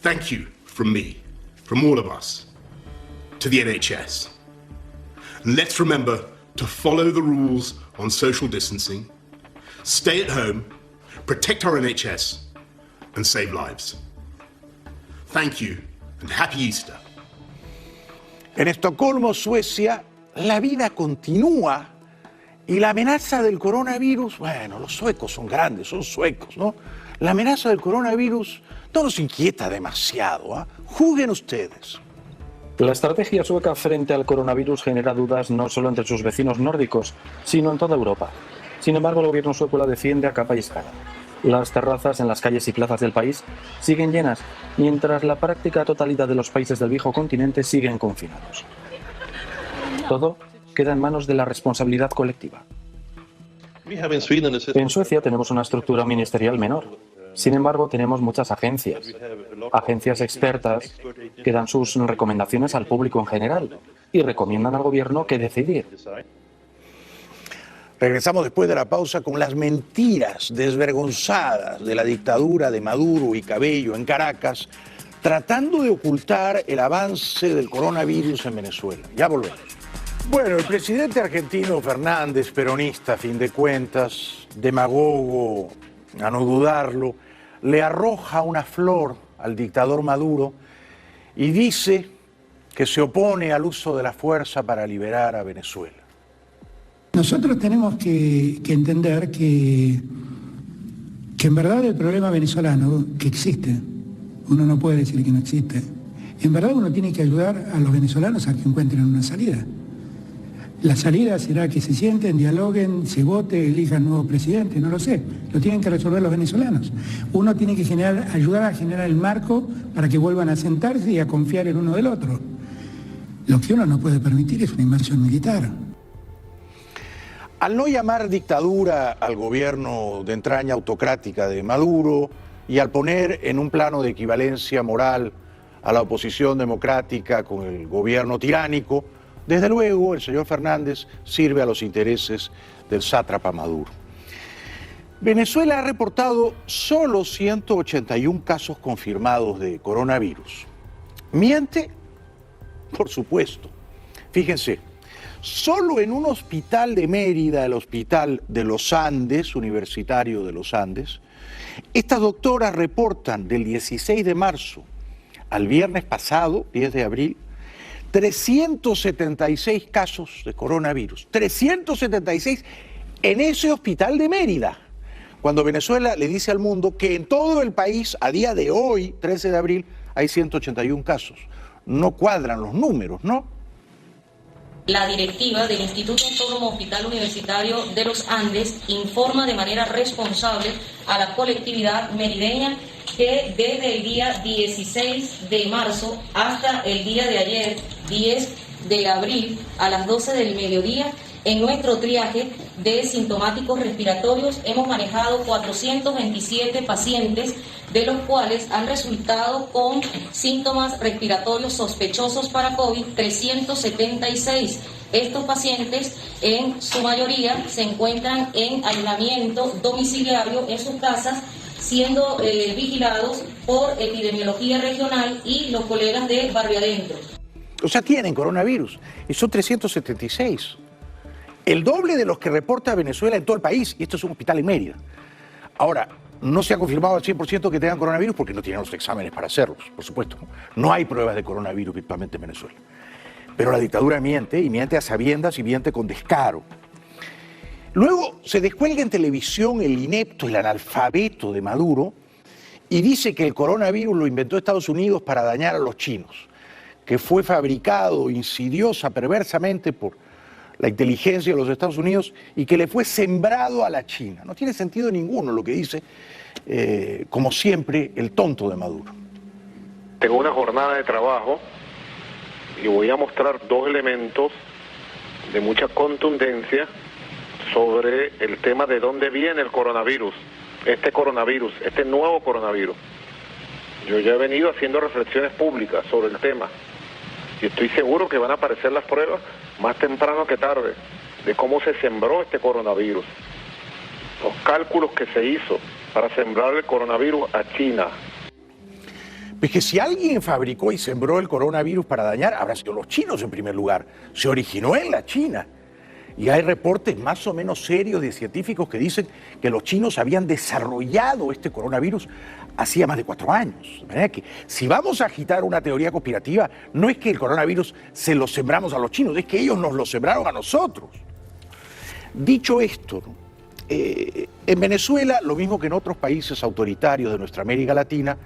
thank you from me, from all of us, to the NHS. And let's remember to follow the rules on social distancing, stay at home, protect our NHS, and save lives. Thank you, and happy Easter. En Estocolmo, Suecia, la vida continúa y la amenaza del coronavirus, bueno, los suecos son grandes, son suecos, ¿no? La amenaza del coronavirus no nos inquieta demasiado, ¿eh? Juzguen ustedes. La estrategia sueca frente al coronavirus genera dudas no solo entre sus vecinos nórdicos, sino en toda Europa. Sin embargo, el gobierno sueco la defiende a capa y espada. Las terrazas en las calles y plazas del país siguen llenas, mientras la práctica totalidad de los países del viejo continente siguen confinados. Todo queda en manos de la responsabilidad colectiva. En Suecia tenemos una estructura ministerial menor. Sin embargo, tenemos muchas agencias expertas que dan sus recomendaciones al público en general y recomiendan al gobierno qué decidir. Regresamos después de la pausa con las mentiras desvergonzadas de la dictadura de Maduro y Cabello en Caracas, tratando de ocultar el avance del coronavirus en Venezuela. Ya volvemos. Bueno, el presidente argentino Fernández, peronista a fin de cuentas, demagogo, a no dudarlo, le arroja una flor al dictador Maduro y dice que se opone al uso de la fuerza para liberar a Venezuela. Nosotros tenemos que entender que en verdad el problema venezolano, que existe, uno no puede decir que no existe, en verdad uno tiene que ayudar a los venezolanos a que encuentren una salida. La salida será que se sienten, dialoguen, se vote, elijan nuevo presidente, no lo sé. Lo tienen que resolver los venezolanos. Uno tiene que ayudar a generar el marco para que vuelvan a sentarse y a confiar el uno del otro. Lo que uno no puede permitir es una invasión militar. Al no llamar dictadura al gobierno de entraña autocrática de Maduro y al poner en un plano de equivalencia moral a la oposición democrática con el gobierno tiránico, desde luego el señor Fernández sirve a los intereses del sátrapa Maduro. Venezuela ha reportado solo 181 casos confirmados de coronavirus. ¿Miente? Por supuesto. Fíjense. Solo en un hospital de Mérida, el Hospital de los Andes, Universitario de los Andes, estas doctoras reportan del 16 de marzo al viernes pasado, 10 de abril, 376 casos de coronavirus. 376 en ese hospital de Mérida. Cuando Venezuela le dice al mundo que en todo el país, a día de hoy, 13 de abril, hay 181 casos. No cuadran los números, ¿no? La directiva del Instituto Autónomo Hospital Universitario de los Andes informa de manera responsable a la colectividad merideña que desde el día 16 de marzo hasta el día de ayer, 10 de abril, a las 12 del mediodía, en nuestro triaje de sintomáticos respiratorios hemos manejado 427 pacientes, de los cuales han resultado con síntomas respiratorios sospechosos para COVID 376, Estos pacientes, en su mayoría, se encuentran en aislamiento domiciliario en sus casas, siendo vigilados por epidemiología regional y los colegas de Barrio Adentro. O sea, tienen coronavirus y son 376. El doble de los que reporta Venezuela en todo el país, y esto es un hospital en Mérida. Ahora, no se ha confirmado al 100% que tengan coronavirus porque no tienen los exámenes para hacerlos, por supuesto. No hay pruebas de coronavirus virtualmente en Venezuela. Pero la dictadura miente, y miente a sabiendas y miente con descaro. Luego se descuelga en televisión el inepto, el analfabeto de Maduro y dice que el coronavirus lo inventó Estados Unidos para dañar a los chinos, que fue fabricado insidiosa, perversamente por la inteligencia de los Estados Unidos y que le fue sembrado a la China. No tiene sentido ninguno lo que dice, como siempre, el tonto de Maduro. Tengo una jornada de trabajo y voy a mostrar dos elementos de mucha contundencia sobre el tema de dónde viene el coronavirus, este nuevo coronavirus. Yo ya he venido haciendo reflexiones públicas sobre el tema y estoy seguro que van a aparecer las pruebas más temprano que tarde de cómo se sembró este coronavirus, los cálculos que se hizo para sembrar el coronavirus a China. Pues que si alguien fabricó y sembró el coronavirus para dañar, habrá sido los chinos en primer lugar. Se originó en la China. Y hay reportes más o menos serios de científicos que dicen que los chinos habían desarrollado este coronavirus hacía más de 4 años. De manera que si vamos a agitar una teoría conspirativa, no es que el coronavirus se lo sembramos a los chinos, es que ellos nos lo sembraron a nosotros. Dicho esto, en Venezuela, lo mismo que en otros países autoritarios de nuestra América Latina,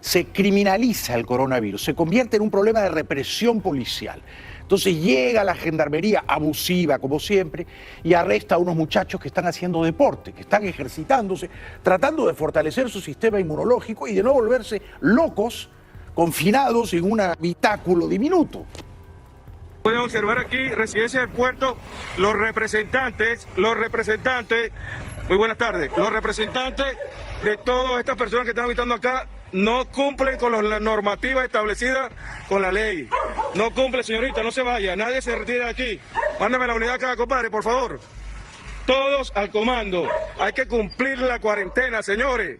se criminaliza el coronavirus, se convierte en un problema de represión policial. Entonces llega la gendarmería abusiva, como siempre, y arresta a unos muchachos que están haciendo deporte, que están ejercitándose, tratando de fortalecer su sistema inmunológico y de no volverse locos, confinados en un habitáculo diminuto. Pueden observar aquí, residencia del puerto, los representantes, muy buenas tardes, los representantes de todas estas personas que están habitando acá no cumplen con las normativas establecidas con la ley. No cumple, señorita, no se vaya, nadie se retire de aquí. Mándame la unidad acá, compadre, por favor. Todos al comando. Hay que cumplir la cuarentena, señores.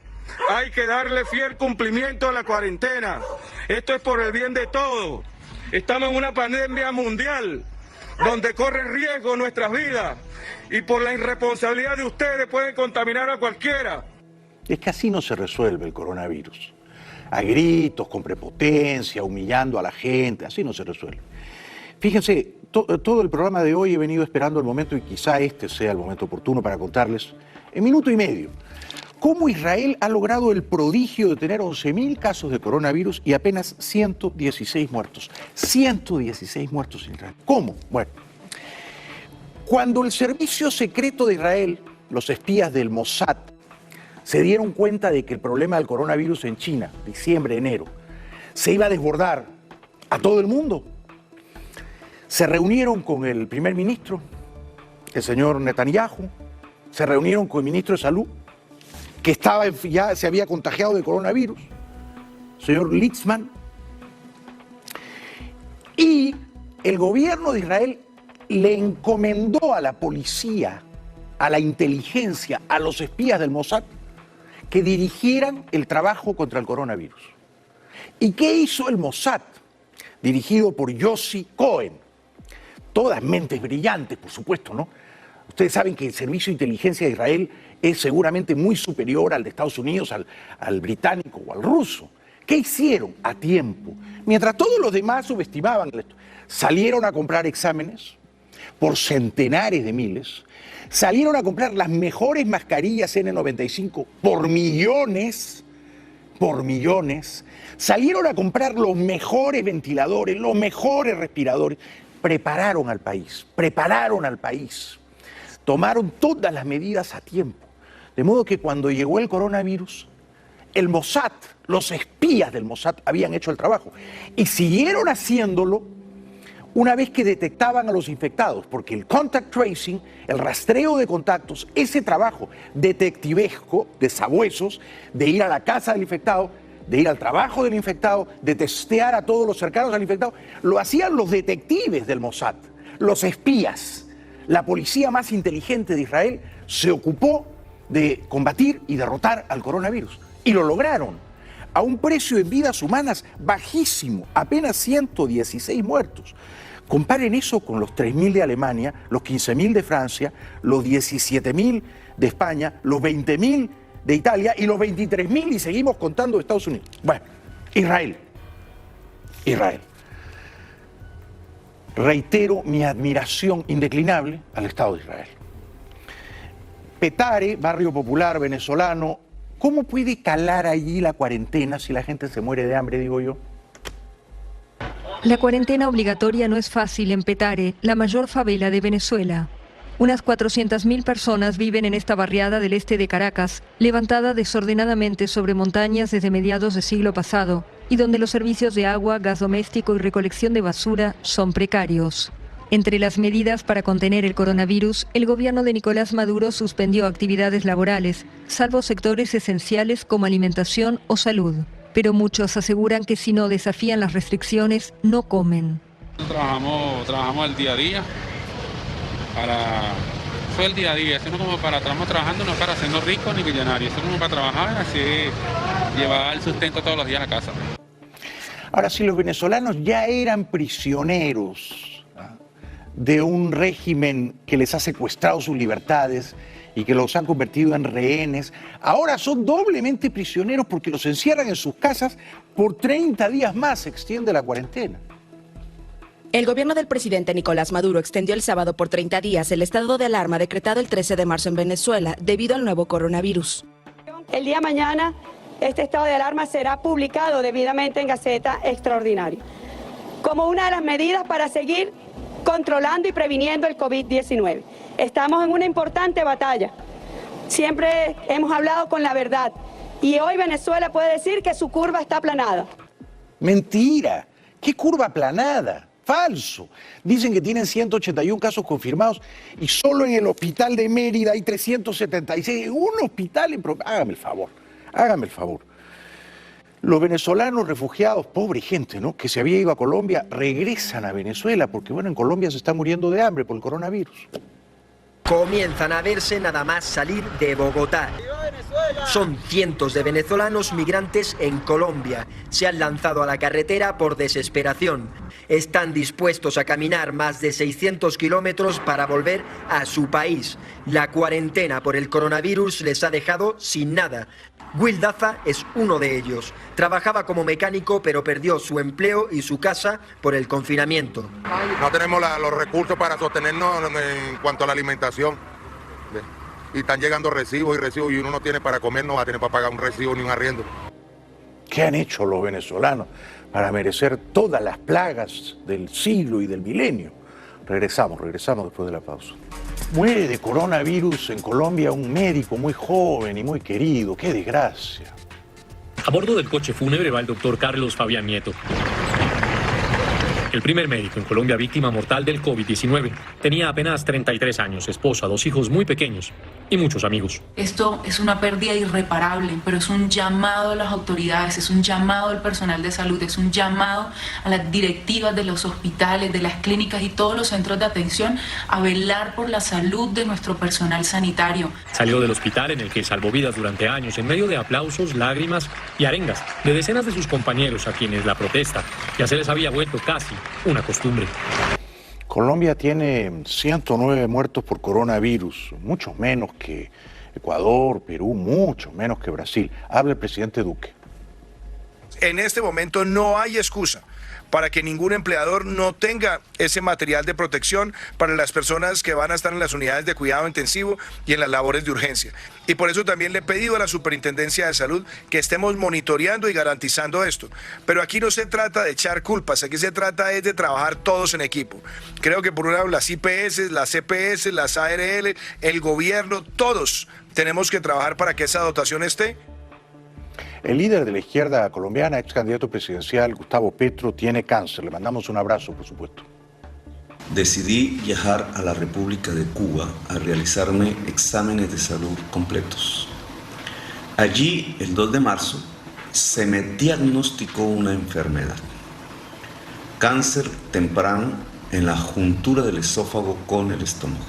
Hay que darle fiel cumplimiento a la cuarentena. Esto es por el bien de todos. Estamos en una pandemia mundial donde corre riesgo nuestras vidas y por la irresponsabilidad de ustedes pueden contaminar a cualquiera. Es que así no se resuelve el coronavirus. A gritos, con prepotencia, humillando a la gente, así no se resuelve. Fíjense, todo el programa de hoy he venido esperando el momento, y quizá este sea el momento oportuno para contarles, en minuto y medio, cómo Israel ha logrado el prodigio de tener 11.000 casos de coronavirus y apenas 116 muertos. 116 muertos en Israel. ¿Cómo? Bueno, cuando el servicio secreto de Israel, los espías del Mossad, se dieron cuenta de que el problema del coronavirus en China, diciembre, enero, se iba a desbordar a todo el mundo, se reunieron con el primer ministro, el señor Netanyahu, se reunieron con el ministro de Salud, que ya se había contagiado de coronavirus, el señor Litzman, y el gobierno de Israel le encomendó a la policía, a la inteligencia, a los espías del Mossad, que dirigieran el trabajo contra el coronavirus. ¿Y qué hizo el Mossad? Dirigido por Yossi Cohen. Todas mentes brillantes, por supuesto, ¿no? Ustedes saben que el servicio de inteligencia de Israel es seguramente muy superior al de Estados Unidos, al británico o al ruso. ¿Qué hicieron? A tiempo. Mientras todos los demás subestimaban esto, salieron a comprar exámenes por centenares de miles, salieron a comprar las mejores mascarillas N95 por millones, salieron a comprar los mejores ventiladores, los mejores respiradores, prepararon al país, tomaron todas las medidas a tiempo. De modo que cuando llegó el coronavirus, el Mossad, los espías del Mossad habían hecho el trabajo y siguieron haciéndolo una vez que detectaban a los infectados, porque el contact tracing, el rastreo de contactos, ese trabajo detectivesco de sabuesos, de ir a la casa del infectado, de ir al trabajo del infectado, de testear a todos los cercanos al infectado, lo hacían los detectives del Mossad, los espías, la policía más inteligente de Israel, se ocupó de combatir y derrotar al coronavirus. Y lo lograron, a un precio en vidas humanas bajísimo, apenas 116 muertos. Comparen eso con los 3.000 de Alemania, los 15.000 de Francia, los 17.000 de España, los 20.000 de Italia y los 23.000 y seguimos contando de Estados Unidos. Bueno, Israel. Reitero mi admiración indeclinable al Estado de Israel. Petare, barrio popular venezolano, ¿cómo puede calar allí la cuarentena si la gente se muere de hambre, digo yo? La cuarentena obligatoria no es fácil en Petare, la mayor favela de Venezuela. Unas 400.000 personas viven en esta barriada del este de Caracas, levantada desordenadamente sobre montañas desde mediados del siglo pasado, y donde los servicios de agua, gas doméstico y recolección de basura son precarios. Entre las medidas para contener el coronavirus, el gobierno de Nicolás Maduro suspendió actividades laborales, salvo sectores esenciales como alimentación o salud. Pero muchos aseguran que si no desafían las restricciones, no comen. Trabajamos el día a día. Fue el día a día, eso no como estamos trabajando no para hacernos ricos ni millonarios, eso como para trabajar, así llevar el sustento todos los días a la casa. Ahora, si los venezolanos ya eran prisioneros de un régimen que les ha secuestrado sus libertades y que los han convertido en rehenes, ahora son doblemente prisioneros porque los encierran en sus casas por 30 días más, se extiende la cuarentena. El gobierno del presidente Nicolás Maduro extendió el sábado por 30 días el estado de alarma decretado el 13 de marzo en Venezuela debido al nuevo coronavirus. El día de mañana este estado de alarma será publicado debidamente en Gaceta Extraordinaria como una de las medidas para seguir controlando y previniendo el COVID-19. Estamos en una importante batalla. Siempre hemos hablado con la verdad y hoy Venezuela puede decir que su curva está aplanada. Mentira. ¿Qué curva aplanada? Falso. Dicen que tienen 181 casos confirmados y solo en el hospital de Mérida hay 376. Un hospital en... Hágame el favor. Los venezolanos refugiados, pobre gente, ¿no?, que se había ido a Colombia, regresan a Venezuela porque, bueno, en Colombia se está muriendo de hambre por el coronavirus. Comienzan a verse nada más salir de Bogotá. Son cientos de venezolanos migrantes en Colombia. Se han lanzado a la carretera por desesperación. Están dispuestos a caminar más de 600 kilómetros para volver a su país. La cuarentena por el coronavirus les ha dejado sin nada. Will Daza es uno de ellos. Trabajaba como mecánico, pero perdió su empleo y su casa por el confinamiento. No tenemos los recursos para sostenernos en cuanto a la alimentación. Y están llegando recibos y uno no tiene para comer, no va a tener para pagar un recibo ni un arriendo. ¿Qué han hecho los venezolanos para merecer todas las plagas del siglo y del milenio? Regresamos después de la pausa. Muere de coronavirus en Colombia un médico muy joven y muy querido. ¡Qué desgracia! A bordo del coche fúnebre va el doctor Carlos Fabián Nieto. El primer médico en Colombia víctima mortal del COVID-19. Tenía apenas 33 años, esposa, 2 hijos muy pequeños y muchos amigos. Esto es una pérdida irreparable, pero es un llamado a las autoridades, es un llamado al personal de salud, es un llamado a las directivas de los hospitales, de las clínicas y todos los centros de atención a velar por la salud de nuestro personal sanitario. Salió del hospital en el que salvó vidas durante años en medio de aplausos, lágrimas y arengas de decenas de sus compañeros a quienes la protesta ya se les había vuelto casi una costumbre. Colombia tiene 109 muertos por coronavirus, muchos menos que Ecuador, Perú, mucho menos que Brasil. Habla el presidente Duque. En este momento no hay excusa para que ningún empleador no tenga ese material de protección para las personas que van a estar en las unidades de cuidado intensivo y en las labores de urgencia. Y por eso también le he pedido a la Superintendencia de Salud que estemos monitoreando y garantizando esto. Pero aquí no se trata de echar culpas, aquí se trata es de trabajar todos en equipo. Creo que por un lado las IPS, las CPS, las ARL, el gobierno, todos tenemos que trabajar para que esa dotación esté. El líder de la izquierda colombiana, ex candidato presidencial, Gustavo Petro, tiene cáncer. Le mandamos un abrazo, por supuesto. Decidí viajar a la República de Cuba a realizarme exámenes de salud completos. Allí, el 2 de marzo, se me diagnosticó una enfermedad. Cáncer temprano en la juntura del esófago con el estómago.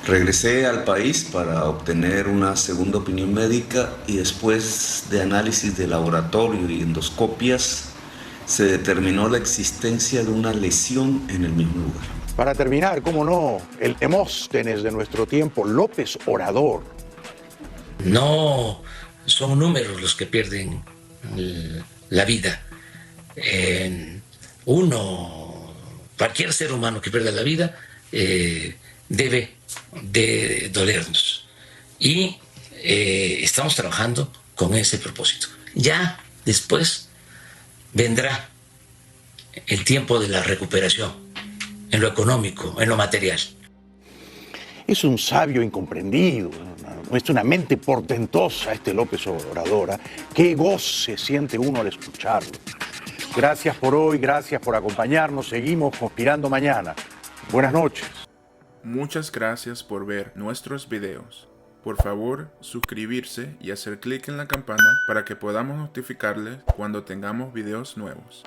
Regresé al país para obtener una segunda opinión médica y después de análisis de laboratorio y endoscopias se determinó la existencia de una lesión en el mismo lugar. Para terminar, cómo no, el Demóstenes de nuestro tiempo, López Obrador. No son números los que pierden la vida. Cualquier ser humano que pierda la vida debe de dolernos. Y estamos trabajando con ese propósito. Ya después vendrá el tiempo de la recuperación en lo económico, en lo material. Es un sabio incomprendido, es una mente portentosa este López Obrador. Qué goce siente uno al escucharlo. Gracias por hoy, gracias por acompañarnos. Seguimos conspirando mañana. Buenas noches. Muchas gracias por ver nuestros videos. Por favor, suscribirse y hacer clic en la campana para que podamos notificarles cuando tengamos videos nuevos.